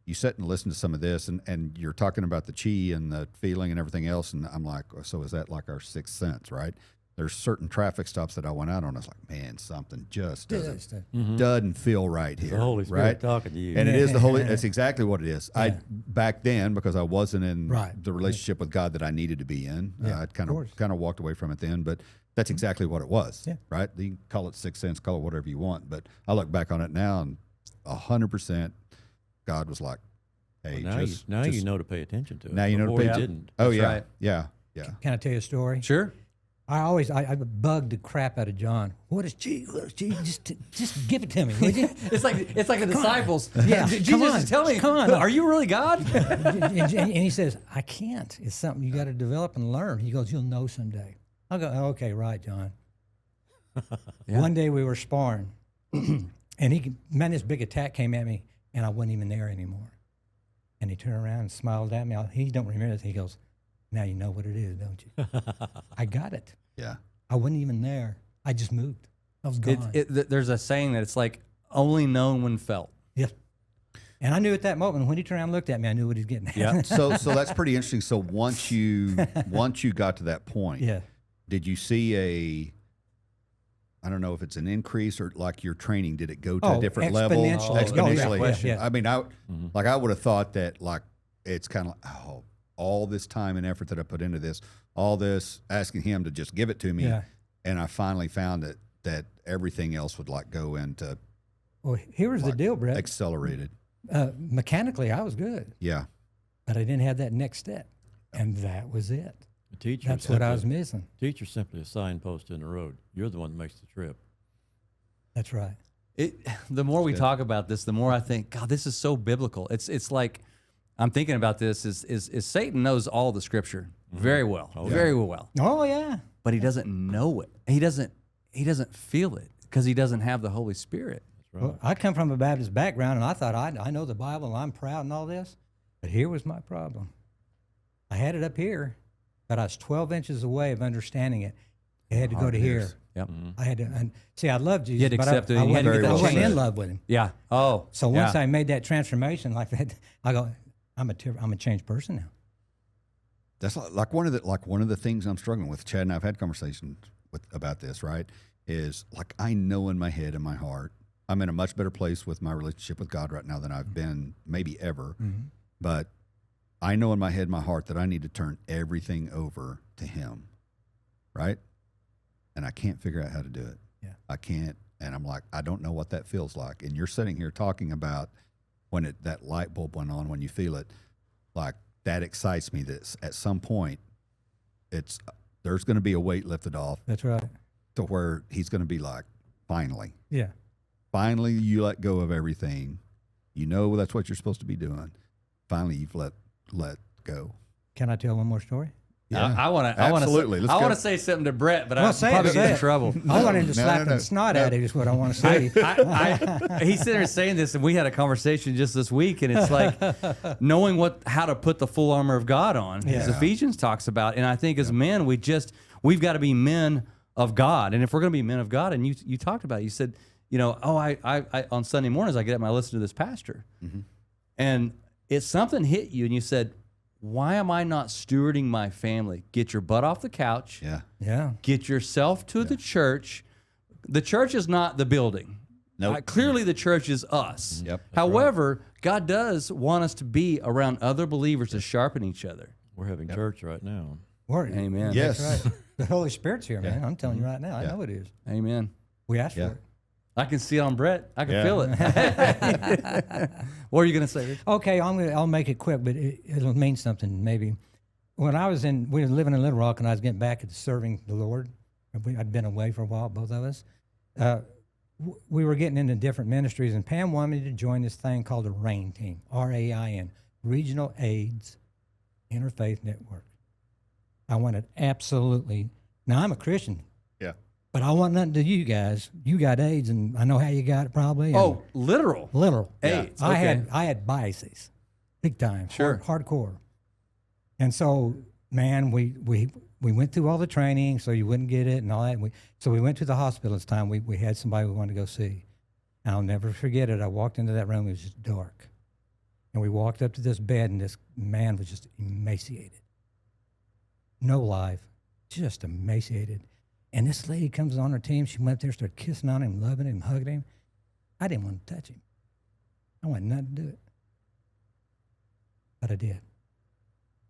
you sit and listen to some of this, and you're talking about the chi and the feeling and everything else, and I'm like, so is that like our sixth sense, right? There's certain traffic stops that I went out on. I was like, man, something just doesn't feel right here. The Holy Spirit right? talking to you. And it is the Holy. That's exactly what it is. I back then, because I wasn't in the relationship with God that I needed to be in. I kind of walked away from it then, but that's exactly what it was. Yeah. Right. You can call it sixth sense, call it whatever you want, but I look back on it now, and 100%, God was like, hey, you know to pay attention to it. Now you know to pay attention. Didn't. Oh, That's yeah. Right. Yeah. Yeah. Can I tell you a story? Sure. I bugged the crap out of John. What is Jesus? Just give it to me, would you? It's like the disciples. Yeah, Jesus, come on, tell me, come on. are you really God? and he says, I can't. It's something you got to develop and learn. He goes, you'll know someday. I'll go, okay, right, John. Yeah. One day we were sparring, and this big attack came at me, and I wasn't even there anymore. And he turned around and smiled at me. He don't remember this. He goes, now you know what it is, don't you? I got it. Yeah. I wasn't even there. I just moved. I was gone. There's a saying that it's like only known when felt. Yeah. And I knew at that moment when he turned around and looked at me, I knew what he was getting at. Yeah. So that's pretty interesting. So once you got to that point, Yeah. did you see I don't know if it's an increase or like your training, did it go to a different level? Exponentially. Yeah. I mean, I would have thought that like it's kind of like, all this time and effort that I put into this, all this asking him to just give it to me, and I finally found that everything else would like go into. Well, here was the deal, Brett. Accelerated. Mechanically, I was good. Yeah. But I didn't have that next step, and that was it. The teacher. That's what I was missing. Teacher's simply a signpost in the road. You're the one that makes the trip. That's right. The more we talk about this, the more I think, God, this is so biblical. It's like I'm thinking about this is Satan knows all the scripture very well, very well. Oh yeah. But he doesn't know it. He doesn't feel it because he doesn't have the Holy Spirit. Right. Well, I come from a Baptist background, and I thought I know the Bible, and I'm proud and all this. But here was my problem. I had it up here, but I was 12 inches away of understanding it. I had to go to here. Yep. I had to, and see, I loved Jesus, You had to but accept it, I and you had to wasn't, get that I wasn't change. in love with him. Yeah. Oh. So once yeah. I made that transformation like that, I go, I'm a changed person now. That's like one of the things I'm struggling with. Chad and I've had conversations about this, right? Is like I know in my head and my heart, I'm in a much better place with my relationship with God right now than I've been maybe ever. Mm-hmm. But I know in my head and my heart that I need to turn everything over to Him, right? And I can't figure out how to do it. Yeah. I can't, and I'm like, I don't know what that feels like. And you're sitting here talking about when that light bulb went on, when you feel it, like that excites me. That at some point, there's going to be a weight lifted off That's right. to where He's going to be like, finally, you let go of everything. You know that's what you're supposed to be doing. Finally, you've let go. Can I tell one more story? Yeah, I want to. absolutely. I want to say something to Brett, but Well, I'll say probably it, get say in it. trouble. I want him to slap no. the snot at it is what I want to say. He's sitting there saying this, and we had a conversation just this week, and it's like knowing how to put the full armor of God on, as Ephesians talks about. And I think as men, we've got to be men of God. And if we're going to be men of God, and you talked about it, you said, I on Sunday mornings I get up and I listen to this pastor, and it's something hit you, and you said, why am I not stewarding my family? Get your butt off the couch. Yeah. Get yourself to the church. The church is not the building. Nope. Clearly, the church is us. Yep. However, God does want us to be around other believers to sharpen each other. We're having church right now. Amen. Yes. That's right. The Holy Spirit's here, man. I'm telling you right now. I know it is. Amen. We asked Yeah. for it. I can see it on Brett. I can feel it. What are you going to say, Rich? Okay, I'll make it quick, but it'll mean something maybe. When we were living in Little Rock, and I was getting back into serving the Lord. I'd been away for a while, both of us. We were getting into different ministries, and Pam wanted me to join this thing called the RAIN team, RAIN, Regional AIDS Interfaith Network. I wanted absolutely. Now I'm a Christian. Yeah. But I want nothing to you guys. You got AIDS, and I know how you got it probably. and Oh, literal. AIDS. I Okay. had biases, big time, Sure. hardcore. And so, man, we went through all the training so you wouldn't get it and all that. So we went to the hospital this time. We had somebody we wanted to go see. And I'll never forget it. I walked into that room. It was just dark. And we walked up to this bed, and this man was just emaciated. No life, just emaciated. And this lady comes on her team. She went up there, started kissing on him, loving him, hugging him. I didn't want to touch him. I wanted nothing to do it. But I did.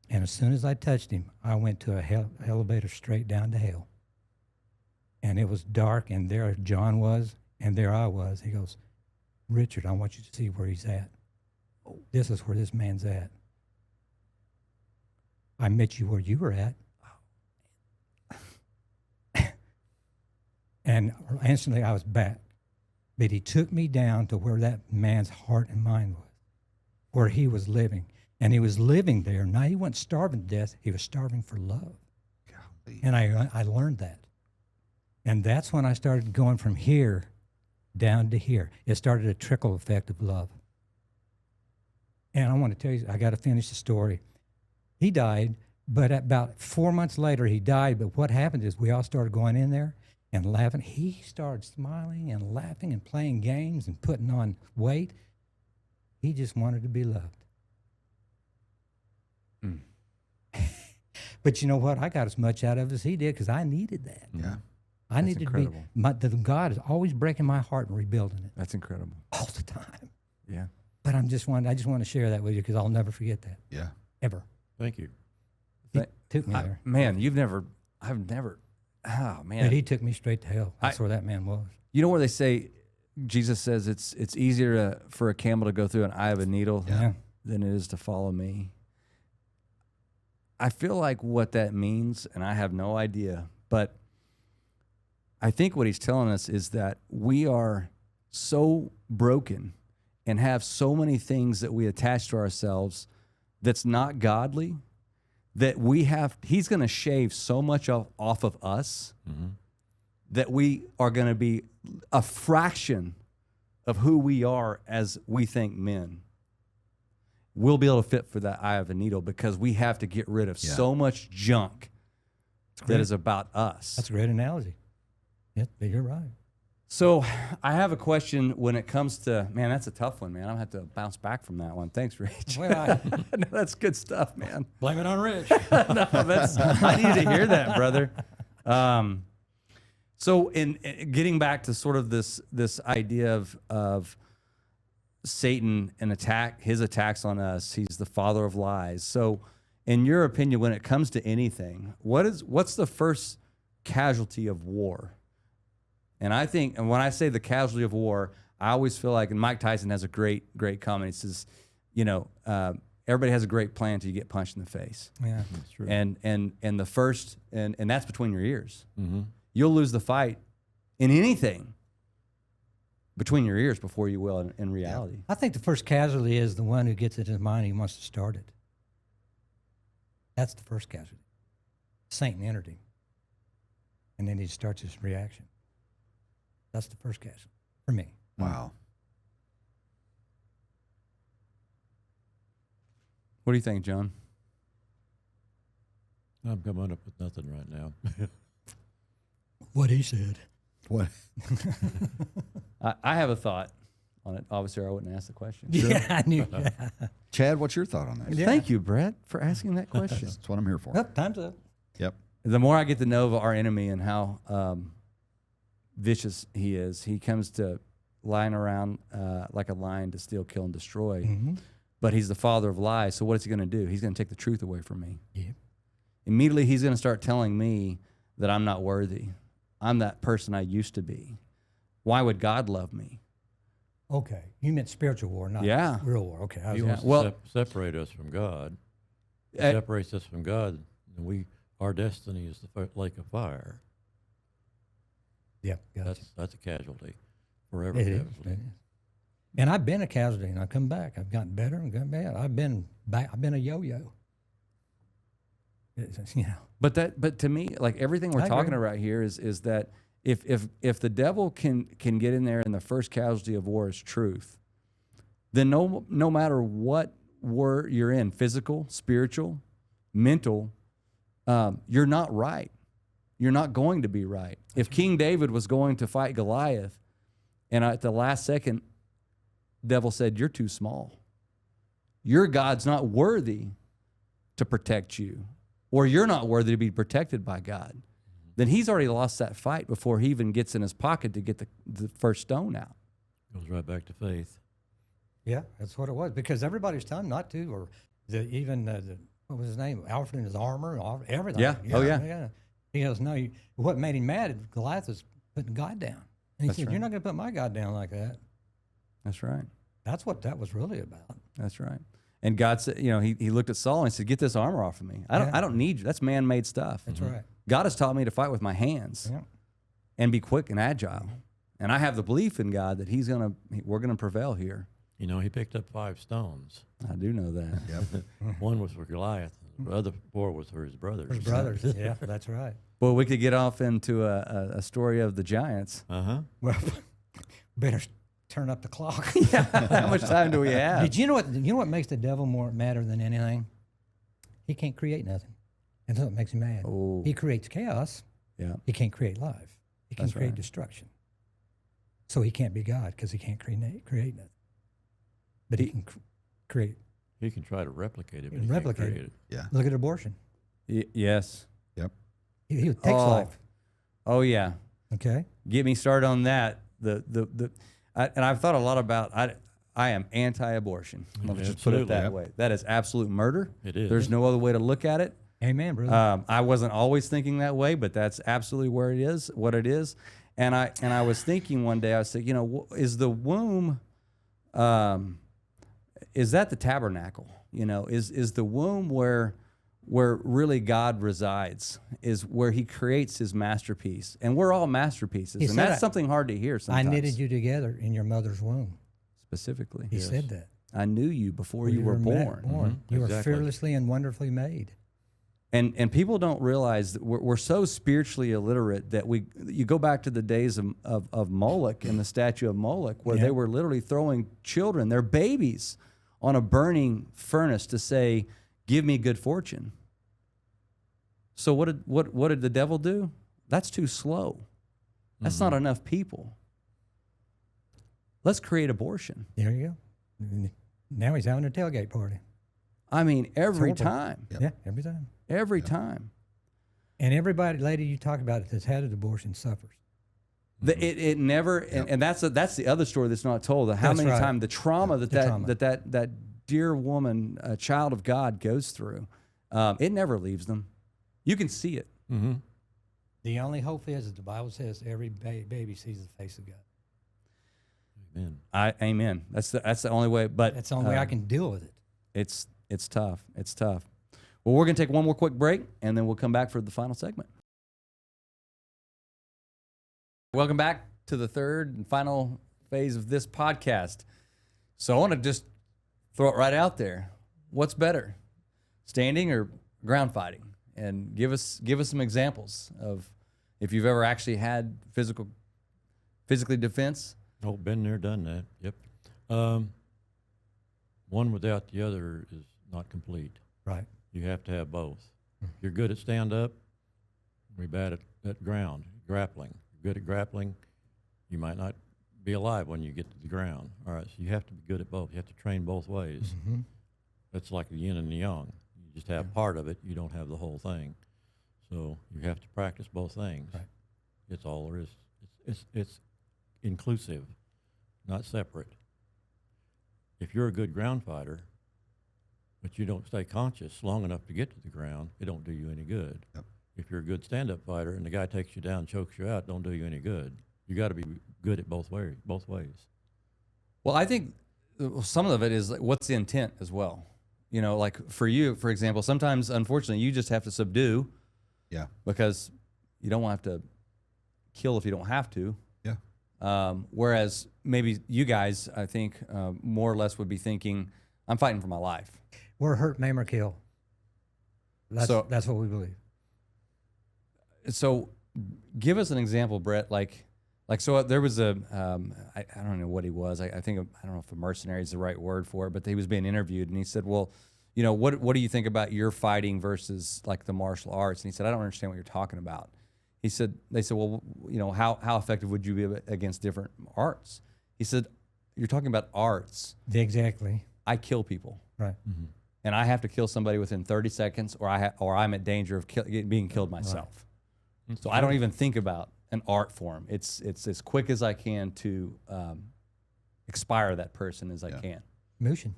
And as soon as I touched him, I went to a elevator straight down to hell. And it was dark, and there John was, and there I was. He goes, Richard, I want you to see where he's at. This is where this man's at. I met you where you were at. And instantly I was back. But he took me down to where that man's heart and mind was, where he was living. And he was living there. Now, he wasn't starving to death. He was starving for love. Golly. And I learned that. And that's when I started going from here down to here. It started a trickle effect of love. And I want to tell you, I got to finish the story. He died, but about 4 months later, he died. But what happened is we all started going in there and laughing. He started smiling and laughing and playing games and putting on weight. He just wanted to be loved. But you know what? I got as much out of it as he did because I needed that. Yeah. I needed incredible. to be, God is always breaking my heart and rebuilding it That's incredible. all the time. Yeah. But I just want to share that with you because I'll never forget that, Yeah. ever. Thank you. He took me there. Man, I've never, oh man. But he took me straight to hell. That's where that man was. You know where they say, Jesus says it's easier for a camel to go through an eye of a needle Yeah. than it is to follow me. I feel like what that means, and I have no idea, but I think what he's telling us is that we are so broken and have so many things that we attach to ourselves that's not godly that he's going to shave so much off of us that we are going to be a fraction of who we are as we think men. We'll be able to fit for that eye of a needle because we have to get rid of so much junk that is about us. That's a great analogy. Yep, you're right. So I have a question when it comes to, man, that's a tough one, man. I'm going to have to bounce back from that one. Thanks, Rich. Well, No, that's good stuff, man. blame it on Rich. No, I needed to hear that, brother. So in getting back to sort of this idea of Satan and his attacks on us, he's the father of lies. So in your opinion, when it comes to anything, what's the first casualty of war? And I think, and when I say the casualty of war, I always feel like, and Mike Tyson has a great comment. He says, everybody has a great plan until you get punched in the face. Yeah. That's true. And the first, and that's between your ears. Mm-hmm. You'll lose the fight in anything between your ears before you will in reality. I think the first casualty is the one who gets it in his mind he wants to start it. That's the first casualty. Satan entered him. And then he starts his reaction. That's the first casualty for me. Wow. What do you think, John? I'm coming up with nothing right now. What he said. What? I have a thought on it. Obviously, or I wouldn't ask the question. Yeah, I knew that. Chad, what's your thought on that? Yeah. Thank you, Brett, for asking that question. That's what I'm here for. Well, time's up. Yep. The more I get to know of our enemy and how vicious he is, he comes to lying around like a lion to steal, kill, and destroy. Mm-hmm. But he's the father of lies. So what is he going to do? He's going to take the truth away from me. Yeah. Immediately, he's going to start telling me that I'm not worthy. I'm that person I used to be. Why would God love me? Okay. You meant spiritual war, not Yeah. real war. Okay. I was He wants Well- to separate us from God. He Uh, separates us from God, and our destiny is the lake of fire. yeah. Gotcha. That's a casualty. Forever It is. casualty. It is. And I've been a casualty, and I've come back. I've gotten better and gotten bad. I've been back. I've been a yo-yo. But to me, like everything we're I talking agree. about here is that if the devil can get in there and the first casualty of war is truth, then no matter what war you're in, physical, spiritual, mental, you're not right. You're not going to be right. If King David was going to fight Goliath, and at the last second, devil said, "You're too small. Your God's not worthy to protect you, or you're not worthy to be protected by God," then he's already lost that fight before he even gets in his pocket to get the first stone out. Goes right back to faith. Yeah, that's what it was. Because everybody was telling him not to, or what was his name? Alfred in his armor, everything. Yeah. Oh, yeah. He goes, no. What made him mad is Goliath was putting God down. And he That's said, right. "You're not going to put my God down like that." That's right. That's what that was really about. That's right. And God said, he looked at Saul and he said, "Get this armor off of me. I don't need you. That's man-made stuff. That's right. God has taught me to fight with my hands. Yeah. and be quick and agile. And I have the belief in God that we're gonna prevail here. You know, he picked up 5 stones. I do know that. Yep. One was for Goliath. The other 4 was for his brothers. His brothers. Yeah, that's right. Well, we could get off into a story of the giants. Uh-huh. Well, better turn up the clock. Yeah. How much time do we have? Did you know what? You know what makes the devil more madder than anything? He can't create nothing. That's what makes him mad. Oh. He creates chaos. Yeah. He can't create life. He can That's create right. destruction. So he can't be God because he can't create nothing. But he can create. He can try to replicate it, but He he can can't replicate create it. it. Yeah. Look at abortion. Yes. Yep. He takes Oh. life. Oh yeah. Okay. Get me started on that. And I've thought a lot about. I am anti-abortion. Let's just put it Absolutely. that Yep. way. That is absolute murder. It is. There's no other way to look at it. Amen, brother. I wasn't always thinking that way, but that's absolutely where it is, what it is. And I was thinking one day, I was thinking, is the womb, is that the tabernacle? Is the womb where really God resides, is where he creates his masterpiece. And we're all masterpieces. He And said that's something hard to hear I sometimes. knitted you together in your mother's womb. Specifically. He said that. I knew you before you were born. You were Exactly. fearlessly and wonderfully made. And people don't realize that we're so spiritually illiterate that you go back to the days of Moloch and the statue of Moloch, where they were literally throwing children, their babies, on a burning furnace to say, "Give me good fortune." So what did the devil do? That's too slow. That's not enough people. Let's create abortion. There you go. Now he's having a tailgate party. I mean, every Horrible. time, Yep. Yeah, every time. every time. And everybody, lady, you talk about it, that's had an abortion suffers. It never, and that's the other story that's not told. How That's many right. times the trauma trauma. that dear woman, a child of God, goes through, it never leaves them. You can see it. Mm-hmm. The only hope is that the Bible says every baby sees the face of God. Amen. Amen. That's the only way. But That's the only way I can deal with it. It's tough. It's tough. Well, we're gonna take one more quick break, and then we'll come back for the final segment. Welcome back to the third and final phase of this podcast. So I want to just throw it right out there. What's better, standing or ground fighting? And give us some examples of if you've ever actually had physically defense. Oh, been there, done that. Yep. One without the other is not complete. Right. You have to have both. You're good at stand up, we're bad at ground, grappling. You're good at grappling, you might not be alive when you get to the ground. All right, so you have to be good at both. You have to train both ways. Mm-hmm. That's like the yin and the yang. You just have part of it, you don't have the whole thing. So you have to practice both things. Right. It's all there is. It's inclusive, not separate. If you're a good ground fighter, but you don't stay conscious long enough to get to the ground, it don't do you any good. Yep. If you're a good stand-up fighter and the guy takes you down, chokes you out, don't do you any good. You got to be good at both ways. Well, I think some of it is like, what's the intent as well. Like for you, for example, sometimes, unfortunately, you just have to subdue. Yeah. Because you don't want to have to kill if you don't have to. Yeah. Whereas maybe you guys, I think, more or less would be thinking, I'm fighting for my life. We're hurt, maim, or kill. That's what we believe. So give us an example, Brett. So there was I don't know what he was. I think, I don't know if a mercenary is the right word for it, but he was being interviewed and he said, well, what do you think about your fighting versus like the martial arts? And he said, I don't understand what you're talking about. They said, well, how effective would you be against different arts? He said, you're talking about arts. Exactly. I kill people. Right. Mm-hmm. And I have to kill somebody within 30 seconds or I'm at danger of being killed myself. Right. So I don't even think about an art form. It's as quick as I can to expire that person as I can. Motion.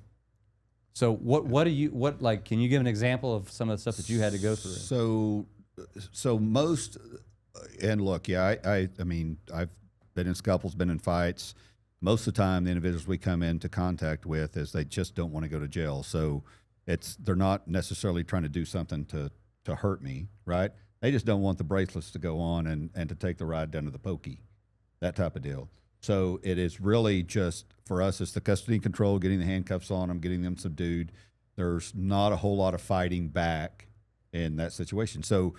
So can you give an example of some of the stuff that you had to go through? So most, and look, yeah, I mean, I've been in scuffles, been in fights. Most of the time, the individuals we come into contact with is they just don't want to go to jail. So they're not necessarily trying to do something to hurt me, right? They just don't want the bracelets to go on and to take the ride down to the pokey, that type of deal. So it is really just, for us, it's the custody and control, getting the handcuffs on them, getting them subdued. There's not a whole lot of fighting back in that situation. So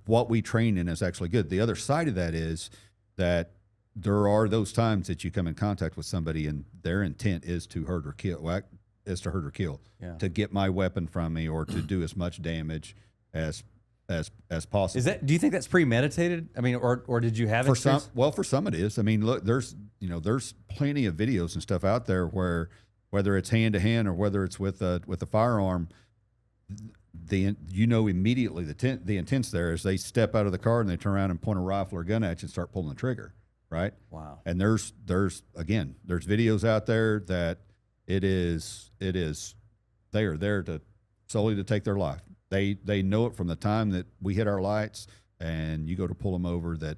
what we train in is actually good. The other side of that is that there are those times that you come in contact with somebody and their intent is to hurt or kill, to get my weapon from me or to do as much damage as possible. Is that? Do you think that's premeditated? I mean, or did you have for experience? some? Well, for some it is. I mean, look, there's plenty of videos and stuff out there where whether it's hand to hand or whether it's with a firearm, immediately the intent's there is they step out of the car and they turn around and point a rifle or gun at you and start pulling the trigger, right? Wow. And there's videos out there that it is they are there to solely to take their life. They know it from the time that we hit our lights and you go to pull them over that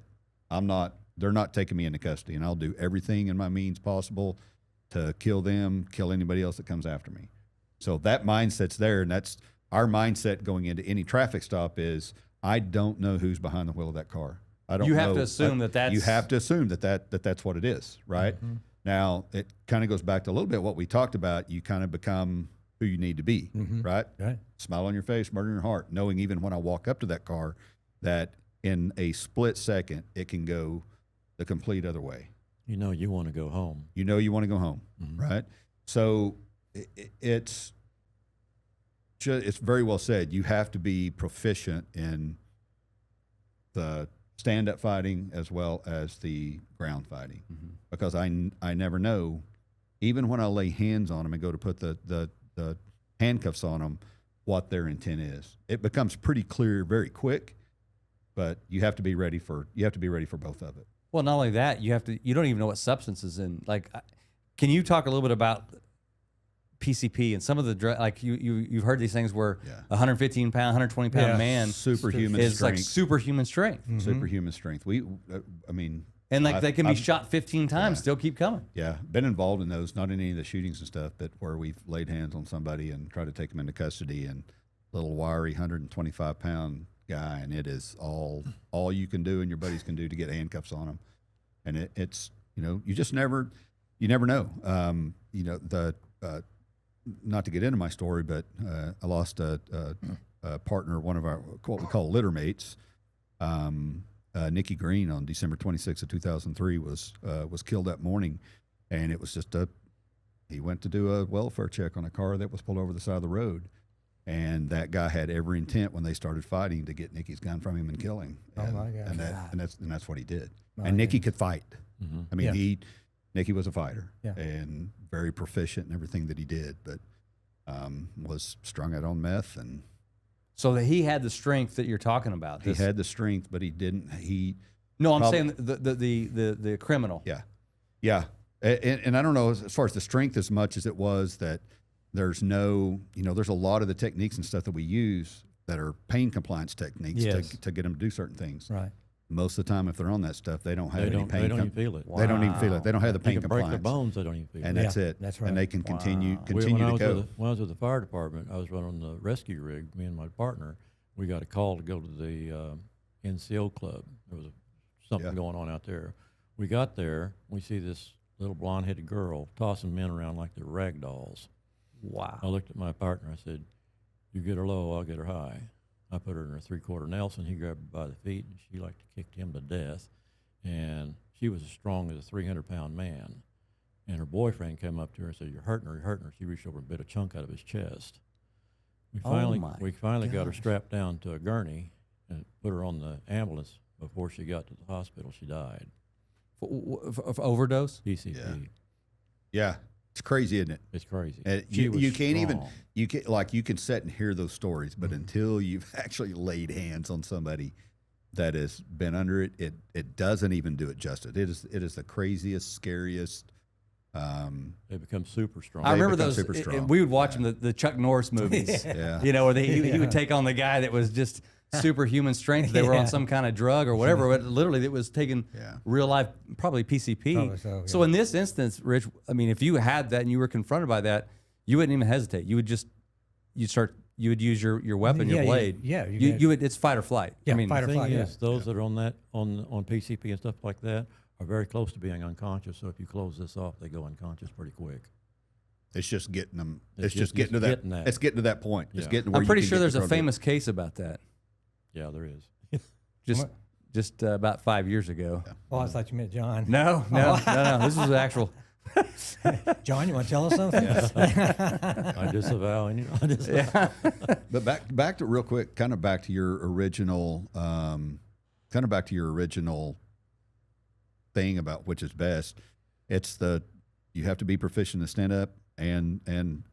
they're not taking me into custody, and I'll do everything in my means possible to kill them, kill anybody else that comes after me. So that mindset's there, and that's our mindset going into any traffic stop is I don't know who's behind the wheel of that car. I don't know. You have to assume that's... You have to assume that's what it is, right? Mm-hmm. Now, it kind of goes back to a little bit what we talked about. You kind of become who you need to be, right? Smile on your face, murder in your heart, knowing even when I walk up to that car that in a split second it can go the complete other way. You know you want to go home. You know you want to go home, right? So it's very well said. You have to be proficient in the stand-up fighting as well as the ground fighting, because I never know, even when I lay hands on them and go to put the handcuffs on them, what their intent is. It becomes pretty clear very quick, but you have to be ready for both of it. Well, not only that, you don't even know what substance is in. Like, can you talk a little bit about PCP and some of the like you've heard these things where 115 pound, 120 pound man superhuman is strength. Like superhuman strength. Superhuman strength. And like they can be shot 15 times, still keep coming. Yeah, been involved in those, not in any of the shootings and stuff, but where we've laid hands on somebody and tried to take them into custody, and little wiry 125 pound guy, and it is all you can do and your buddies can do to get handcuffs on them, and it's you just never know. Not to get into my story, but I lost a partner, one of our what we call litter mates. Nikki Green on December 26th of 2003 was killed that morning, and it was just he went to do a welfare check on a car that was pulled over the side of the road, and that guy had every intent when they started fighting to get Nikki's gun from him and kill him. And, my God! And that's what he did. And Nikki could fight. I mean, Nikki was a fighter and very proficient in everything that he did, but was strung out on meth and. So that he had the strength that you're talking about. He had the strength, but he didn't. I'm saying the criminal. Yeah. And I don't know as far as the strength as much as it was that there's there's a lot of the techniques and stuff that we use that are pain compliance techniques to get them to do certain things. Right. Most of the time, if they're on that stuff, they don't have any pain. They don't even feel it. They don't even feel it. They don't have the pain they can compliance. break their bones. They don't even feel it. And that's it. That's right. And they can continue When to go. When I was with the fire department, I was running the rescue rig. Me and my partner, we got a call to go to the NCO club. There was something going on out there. We got there. We see this little blonde-headed girl tossing men around like they're rag dolls. Wow. I looked at my partner. I said, "You get her low, I'll get her high." I put her in her three-quarter Nelson. He grabbed her by the feet, and she like kicked him to death. And she was as strong as a 300-pound man. And her boyfriend came up to her and said, "You're hurting her, you're hurting her." She reached over and bit a chunk out of his chest. We finally got her strapped down to a gurney and put her on the ambulance. Before she got to the hospital, she died. For overdose? PCP. Yeah. It's crazy, isn't it? It's crazy. You can't even you can sit and hear those stories, but until you've actually laid hands on somebody that has been under it, it doesn't even do it justice. It is the craziest, scariest. They become super strong. I remember those. Super strong. We would watch them, the Chuck Norris movies. Where he would take on the guy that was just superhuman strength. They were on some kind of drug or whatever. But literally, it was taking real life, probably PCP. Probably so in this instance, Rich, I mean, if you had that and you were confronted by that, you wouldn't even hesitate. You'd you would use your weapon, your Yeah, blade. yeah, You would. It's fight or flight. Yeah, I mean, fight or The thing flight, yeah. is, those that are on that on PCP and stuff like that are very close to being unconscious. So if you close this off, they go unconscious pretty quick. It's just getting them. It's It's just just getting to that. getting that. It's getting to that point. It's Yeah. getting to where I'm pretty you can sure get there's a control of it. famous case about that. Yeah, there is. Just about 5 years ago. Oh, I thought you meant John. No. This was actual. John, you want to tell us something? I disavow any. I disavow. But back to real quick, kind of back to your original, thing about which is best. It's you have to be proficient to stand up and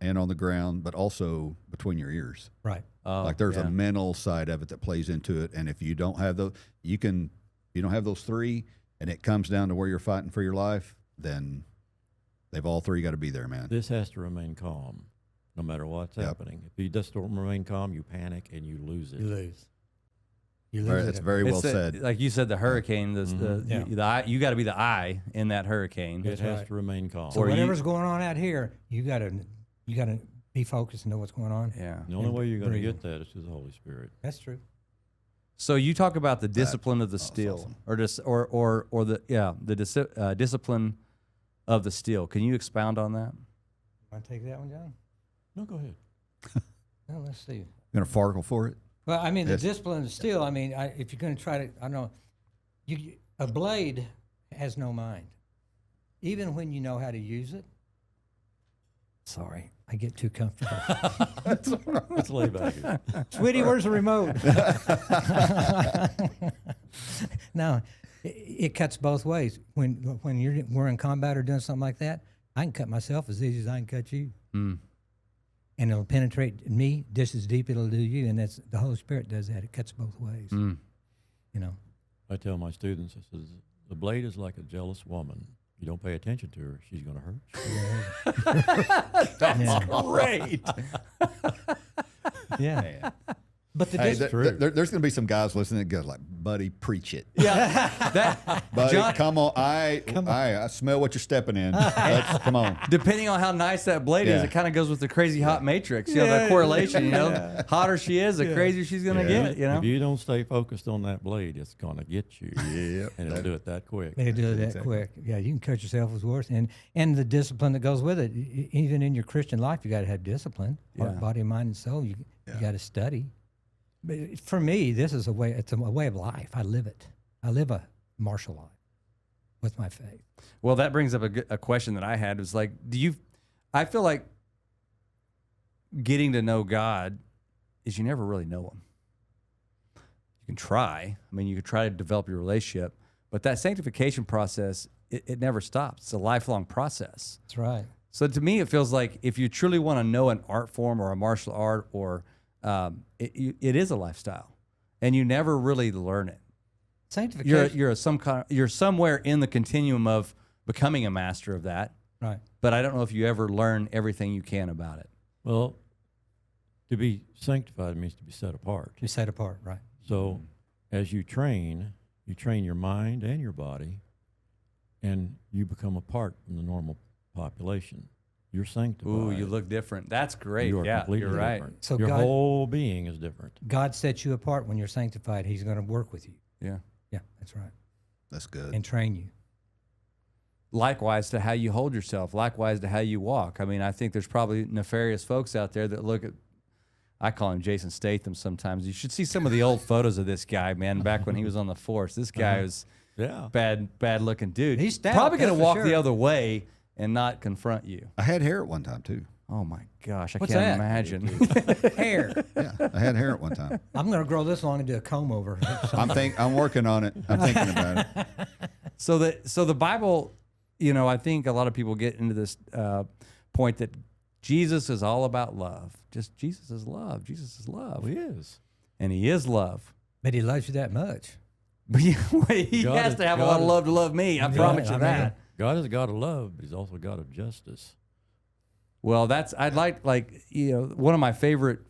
on the ground, but also between your ears. Right. Like there's a mental side of it that plays into it, and if you don't have those, you don't have those three, and it comes down to where you're fighting for your life, then they've all three got to be there, man. This has to remain calm, no matter what's happening. If you just don't remain calm, you panic and you lose it. You lose. You Very- lose. That's it. very well said. Like you said, the hurricane. Yeah. The eye, you got to be the eye in that hurricane. It has right. to remain calm. So whatever's going on out here, you gotta be focused and know what's going on. Yeah. The only way you're going to breathe. get that is through the Holy Spirit. That's true. So you talk about the discipline of the that's steel, awesome. or the discipline of the steel. Can you expound on that? Want to take that one, John? No, go ahead. Well, let's see. You gonna farkle for it? Well, I mean, the Yes. discipline of steel. I mean, if you're going to try to, I don't know, a blade has no mind, even when you know how to use it. Sorry, I get too comfortable. Let's lay back here. Sweetie, where's the remote? No, it cuts both ways. When we're in combat or doing something like that, I can cut myself as easy as I can cut you, and it'll penetrate me just as deep it'll do you. And that's the Holy Spirit does that. It cuts both ways. You know. I tell my students, I says, the blade is like a jealous woman. You don't pay attention to her, she's going to hurt you. Great. Yeah. Man. But the Hey, dis- there's going to be some guys listening that go like, "Buddy, preach it, That buddy. John- Come on, I smell what you're stepping in. Come on." depending on how nice that blade is, Yeah. it kind of goes with the crazy hot matrix. You know, that correlation. You know, hotter she is, the crazier she's gonna Yeah. get. You know. If you don't stay focused on that blade, it's going to get you. Yep. And it'll do it that quick. They do it that Exactly. quick. Yeah, you can cut yourself with worse, and the discipline that goes with it. Even in your Christian life, you got to have discipline. Heart, Yeah. body, mind, and soul. You got to study. But for me, this is a way. It's a way of life. I live it. I live a martial life with my faith. Well, that brings up a question that I had. Was like, I feel like getting to know God is you never really know Him. You can try. I mean, you could try to develop your relationship, but that sanctification process, it never stops. It's a lifelong process. That's right. So to me, it feels like if you truly want to know an art form or a martial art, or it is a lifestyle, and you never really learn it. Sanctification. You're somewhere in the continuum of becoming a master of that, right. but I don't know if you ever learn everything you can about it. Well, to be sanctified means to be set apart. You set apart. Right. So as you train your mind and your body, and you become apart from the normal population. You're sanctified. Ooh, you look different. That's great. You are Yeah, completely you're right. different. So your God- whole being is different. God sets you apart when you're sanctified. He's going to work with you. Yeah. Yeah, that's right. That's good. And train you. Likewise to how you hold yourself. Likewise to how you walk. I mean, I think there's probably nefarious folks out there that look at. I call him Jason Statham sometimes. You should see some of the old photos of this guy, man, back when he was on the force. This guy was Yeah. bad looking dude. He's stout, probably going that's to for walk sure. the other way and not confront you. I had hair at one time too. Oh my gosh, I What's can't that? imagine. Hair. Yeah, I had hair at one time. I'm going to grow this long and do a comb over. I'm working on it. I'm thinking about it. So the Bible, you know, I think a lot of people get into this point that Jesus is all about love. Just Jesus is love. Jesus is love. Well, he is. And he is love. But he loves you that much. But he God has is- to have a God lot of is- love to love me. I promise you I mean, that. God is a God of love, but he's also a God of justice. Well, I'd like you know, one of my favorite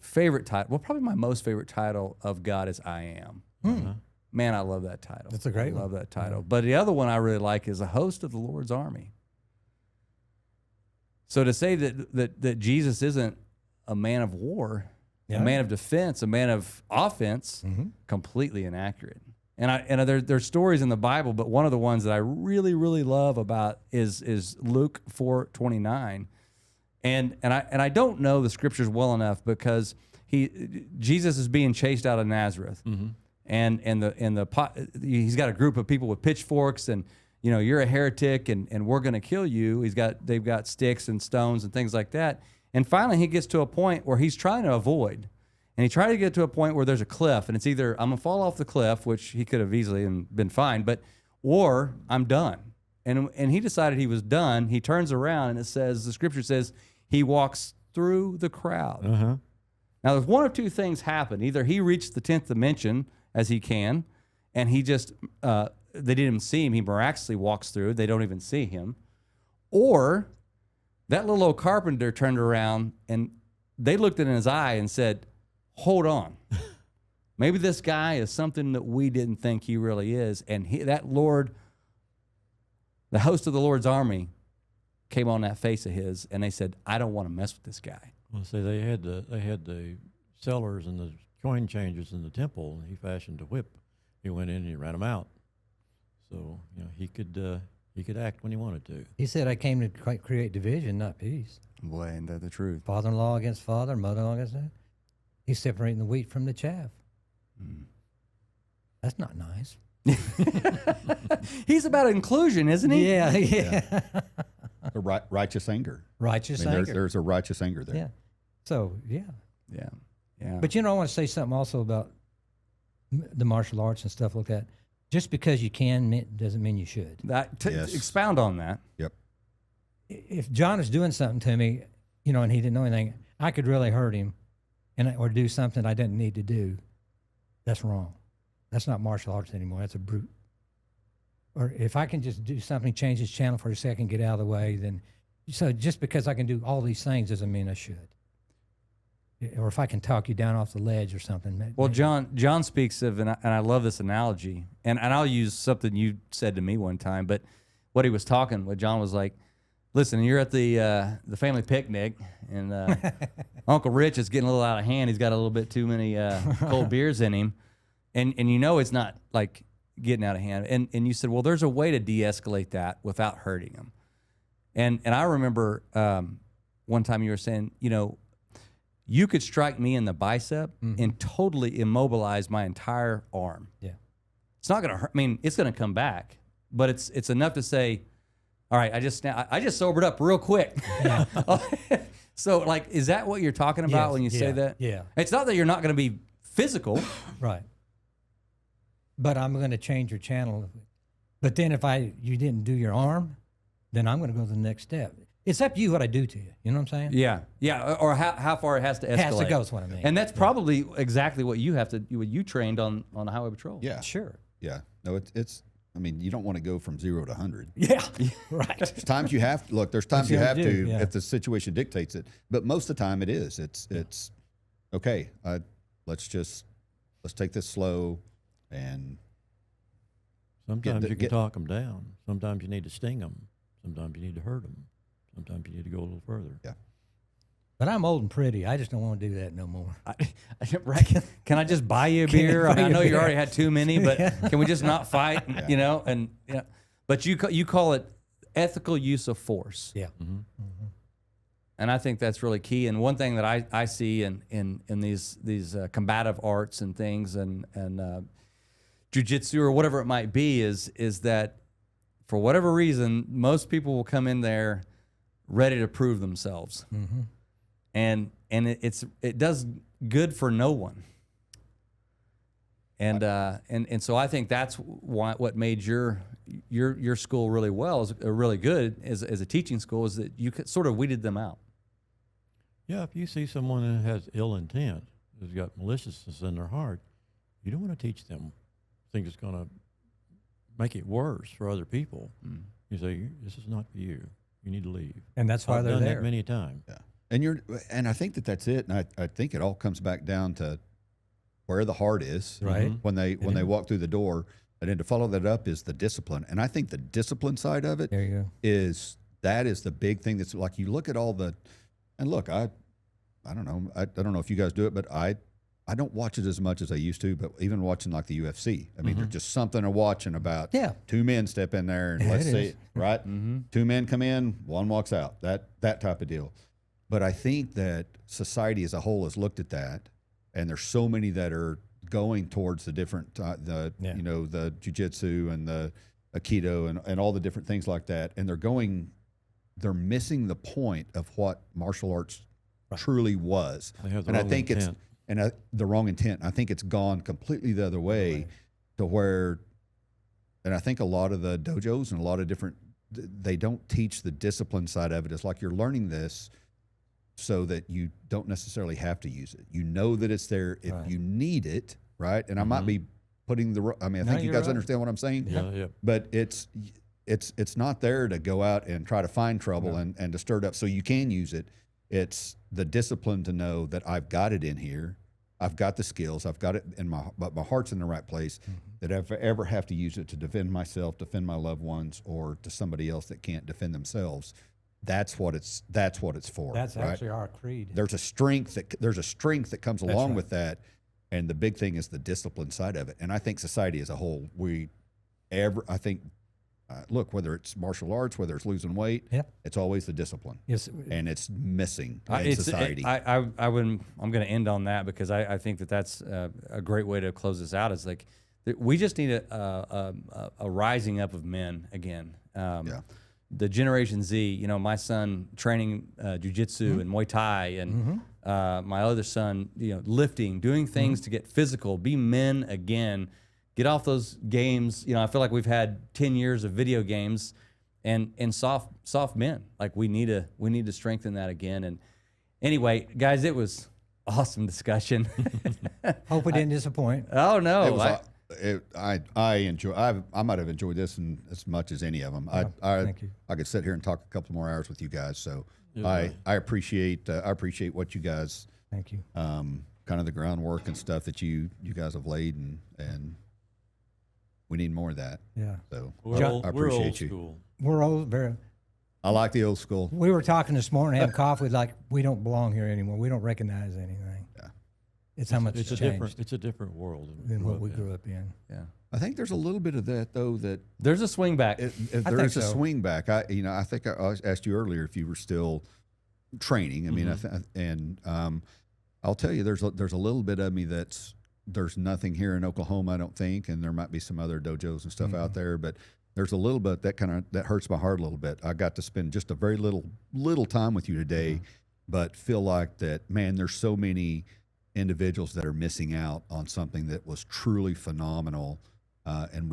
title. Well, probably my most favorite title of God is I Am. Uh-huh. Man, I love that title. That's a great I love one. that title. But the other one I really like is a host of the Lord's army. So to say that Jesus isn't a man of war, Yeah. a man of defense, a man of offense, completely inaccurate. And there's stories in the Bible, but one of the ones that I really, really love about is Luke 4:29. And I don't know the scriptures well enough because Jesus is being chased out of Nazareth. And he's got a group of people with pitchforks and, you know, you're a heretic and we're going to kill you. They've got sticks and stones and things like that. And finally he gets to a point where he's trying to avoid. And he tried to get to a point where there's a cliff and it's either I'm going to fall off the cliff, which he could have easily been fine, or I'm done. And he decided he was done. He turns around and the scripture says he walks through the crowd. Now there's one of two things happen. Either he reached the 10th dimension as he can, and he just, they didn't even see him. He miraculously walks through. They don't even see him. Or that little old carpenter turned around and they looked in his eye and said, hold on. Maybe this guy is something that we didn't think he really is. And the host of the Lord's army came on that face of his and they said, I don't want to mess with this guy. Well, see, they had the sellers and the coin changers in the temple, and he fashioned a whip. He went in and he ran them out. So, you know, he could act when he wanted to. He said, I came to create division, not peace. Boy, ain't that the truth. Father-in-law against father, mother-in-law against that. He's separating the wheat from the chaff. That's not nice. He's about inclusion, isn't he? Yeah. The righteous anger. Righteous I mean, anger. there's a righteous anger there. Yeah. So, yeah. Yeah. But, you know, I want to say something also about the martial arts and stuff like that. Just because you can doesn't mean you should. Yes. Expound on that. Yep. If John is doing something to me, you know, and he didn't know anything, I could really hurt him or do something I didn't need to do. That's wrong. That's not martial arts anymore. That's a brute. Or if I can just do something, change his channel for a second, get out of the way, then so just because I can do all these things doesn't mean I should. Or if I can talk you down off the ledge or something. Well, John speaks of, and I love this analogy, and I'll use something you said to me one time, but what John was like, listen, you're at the family picnic, and Uncle Rich is getting a little out of hand. He's got a little bit too many cold beers in him, and you know it's not like getting out of hand. And you said, well, there's a way to de-escalate that without hurting him. And I remember one time you were saying, you know, you could strike me in the bicep and totally immobilize my entire arm. Yeah. It's not going to hurt. I mean, it's going to come back, but it's enough to say, all right, I just sobered up real quick. Yeah. So, like, is that what you're talking about when you say that? Yeah. It's not that you're not going to be physical. Right. But I'm going to change your channel. But then if you didn't do your arm, then I'm going to go to the next step. It's up to you what I do to you. You know what I'm saying? Yeah, yeah. Or how far it has to escalate. Has to go is what I mean. And that's probably exactly what you trained on the highway patrol. Yeah. Sure. Yeah. No, it's. I mean, you don't want to go from 0 to 100. Yeah. Right. There's times you have to look. There's times you That's have what you to do, yeah. if the situation dictates it. But most of the time, it is. It's okay. Let's take this slow, and Sometimes you can talk them down. Sometimes you need to sting them. Sometimes you need to hurt them. Sometimes you need to go a little further. yeah. But I'm old and pretty. I just don't want to do that no more. Right? Can I just buy you a beer? I know you already had too many, but can we just not fight? Yeah. You know, and yeah. But you call it ethical use of force. Yeah. Mm-hmm. And I think that's really key. And one thing that I see in these combative arts and things and jiu-jitsu or whatever it might be is that for whatever reason, most people will come in there ready to prove themselves. Mm-hmm. And it does good for no one. And so I think that's what made your school really really good as a teaching school is that you sort of weeded them out. Yeah, if you see someone that has ill intent, who's got maliciousness in their heart, you don't want to teach them things that's going to make it worse for other people. Mm. You say, this is not for you. You need to leave. And that's why I've they're done there. that many times. Yeah. And I think that's it. And I think it all comes back down to where the heart is. Right. When they walk through the door. And then to follow that up is the discipline. And I think the discipline side of it There you go. is the big thing that's like you look at all the and look, I I don't know. I don't know if you guys do it, but I don't watch it as much as I used to. But even watching like the UFC, I mean, there's just something to watching about. Yeah. Two men step in there and let's it see, is. right? Two men come in, one walks out. That type of deal. But I think that society as a whole has looked at that, and there's so many that are going towards the different, the jiu-jitsu and the aikido and all the different things like that, and they're missing the point of what martial arts truly was. They have the And I wrong think intent. the wrong intent. I think it's gone completely the other way to where, and I think a lot of the dojos and a lot of different, they don't teach the discipline side of it. It's like you're learning this so that you don't necessarily have to use it. You know that it's there if you need it, right? And I might be putting I think you guys understand what I'm saying. Yeah. But it's not there to go out and try to find trouble and to stir it up so you can use it. It's the discipline to know that I've got it in here. I've got the skills. I've got it but my heart's in the right place. That if I ever have to use it to defend myself, defend my loved ones, or to somebody else that can't defend themselves, that's what it's for. That's right? actually our creed. There's a strength that comes along with that, and the big thing is the discipline side of it. And I think society as a whole, look, whether it's martial arts, whether it's losing weight, it's always the discipline. Yes, And it's missing in society. I'm going to end on that because I think that's a great way to close this out. Is like we just need a rising up of men again. The Generation Z. My son training jiu-jitsu and Muay Thai, and my other son, lifting, doing things to get physical, be men again. Get off those games. I feel like we've had 10 years of video games and soft men. Like we need to strengthen that again. And anyway, guys, it was awesome discussion. hope we didn't disappoint. Oh no. I might have enjoyed this as much as any of them. Thank you. I could sit here and talk a couple more hours with you guys. So Yeah, I appreciate what you guys, Thank you. kind of the groundwork and stuff that you guys have laid, and we need more of that. Yeah. So We're I old appreciate you. school. We're old. I like the old school. We were talking this morning, having coffee, like we don't belong here anymore. We don't recognize anything. Yeah. It's how much It's changed a different world than what we in. grew up in. Yeah. I think there's a little bit of that though. That There's a swing back. if I there think is a so. swing back, I think I asked you earlier if you were still training. I mean, I'll tell you, there's a little bit of me there's nothing here in Oklahoma, I don't think, and there might be some other dojos and stuff out there, but there's a little bit that hurts my heart a little bit. I got to spend just a very little time with you today, but feel like that, man, there's so many individuals that are missing out on something that was truly phenomenal, and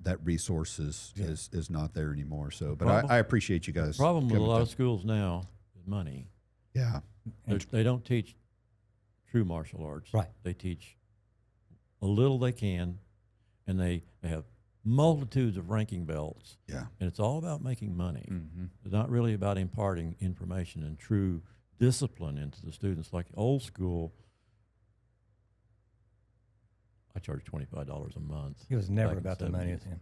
that resource is not there anymore. So, but I appreciate you guys. The problem with a coming lot to- of schools now is money. Yeah. They don't teach true martial arts. Right. They teach a little they can, and they have multitudes of ranking belts. Yeah. And it's all about making money. It's not really about imparting information and true discipline into the students. Like old school, I charge $25 a month. It was never back in about the money 70s. at the end.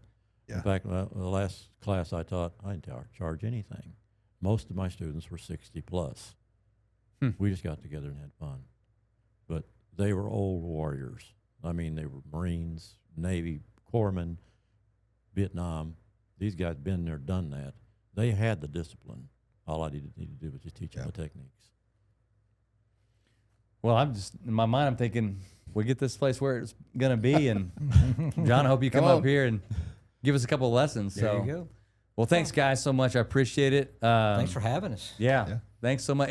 Yeah. In fact, the last class I taught, I didn't charge anything. Most of my students were 60 plus. We just got together and had fun. But they were old warriors. I mean, they were Marines, Navy, Corpsmen, Vietnam. These guys been there, done that. They had the discipline. All I needed to do was just teach them the techniques. Well, I'm just in my mind. I'm thinking we get this place where it's gonna be, and John, I hope you come up here and give us a couple of lessons. There you go. Well, thanks guys so much. I appreciate it. Thanks for having us. Yeah. Thanks so much.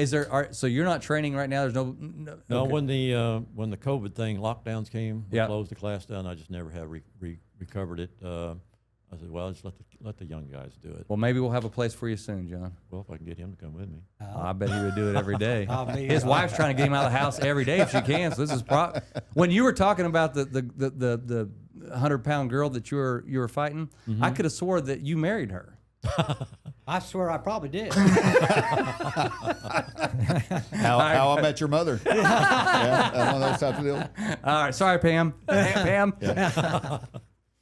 So you're not training right now? There's no. No, okay. when the COVID thing, lockdowns came, we closed the class down. I just never have recovered it. I said, well, just let the young guys do it. Well, maybe we'll have a place for you soon, John. Well, if I can get him to come with me. I bet he would do it every day. be- His wife's trying to get him out of the house every day if she can. So this is when you were talking about the 100-pound girl that you were fighting. I could have swore that you married her. I swear I probably did. How I Met Your Mother. Yeah, one of those types of deals. All right, sorry, Pam. Pam.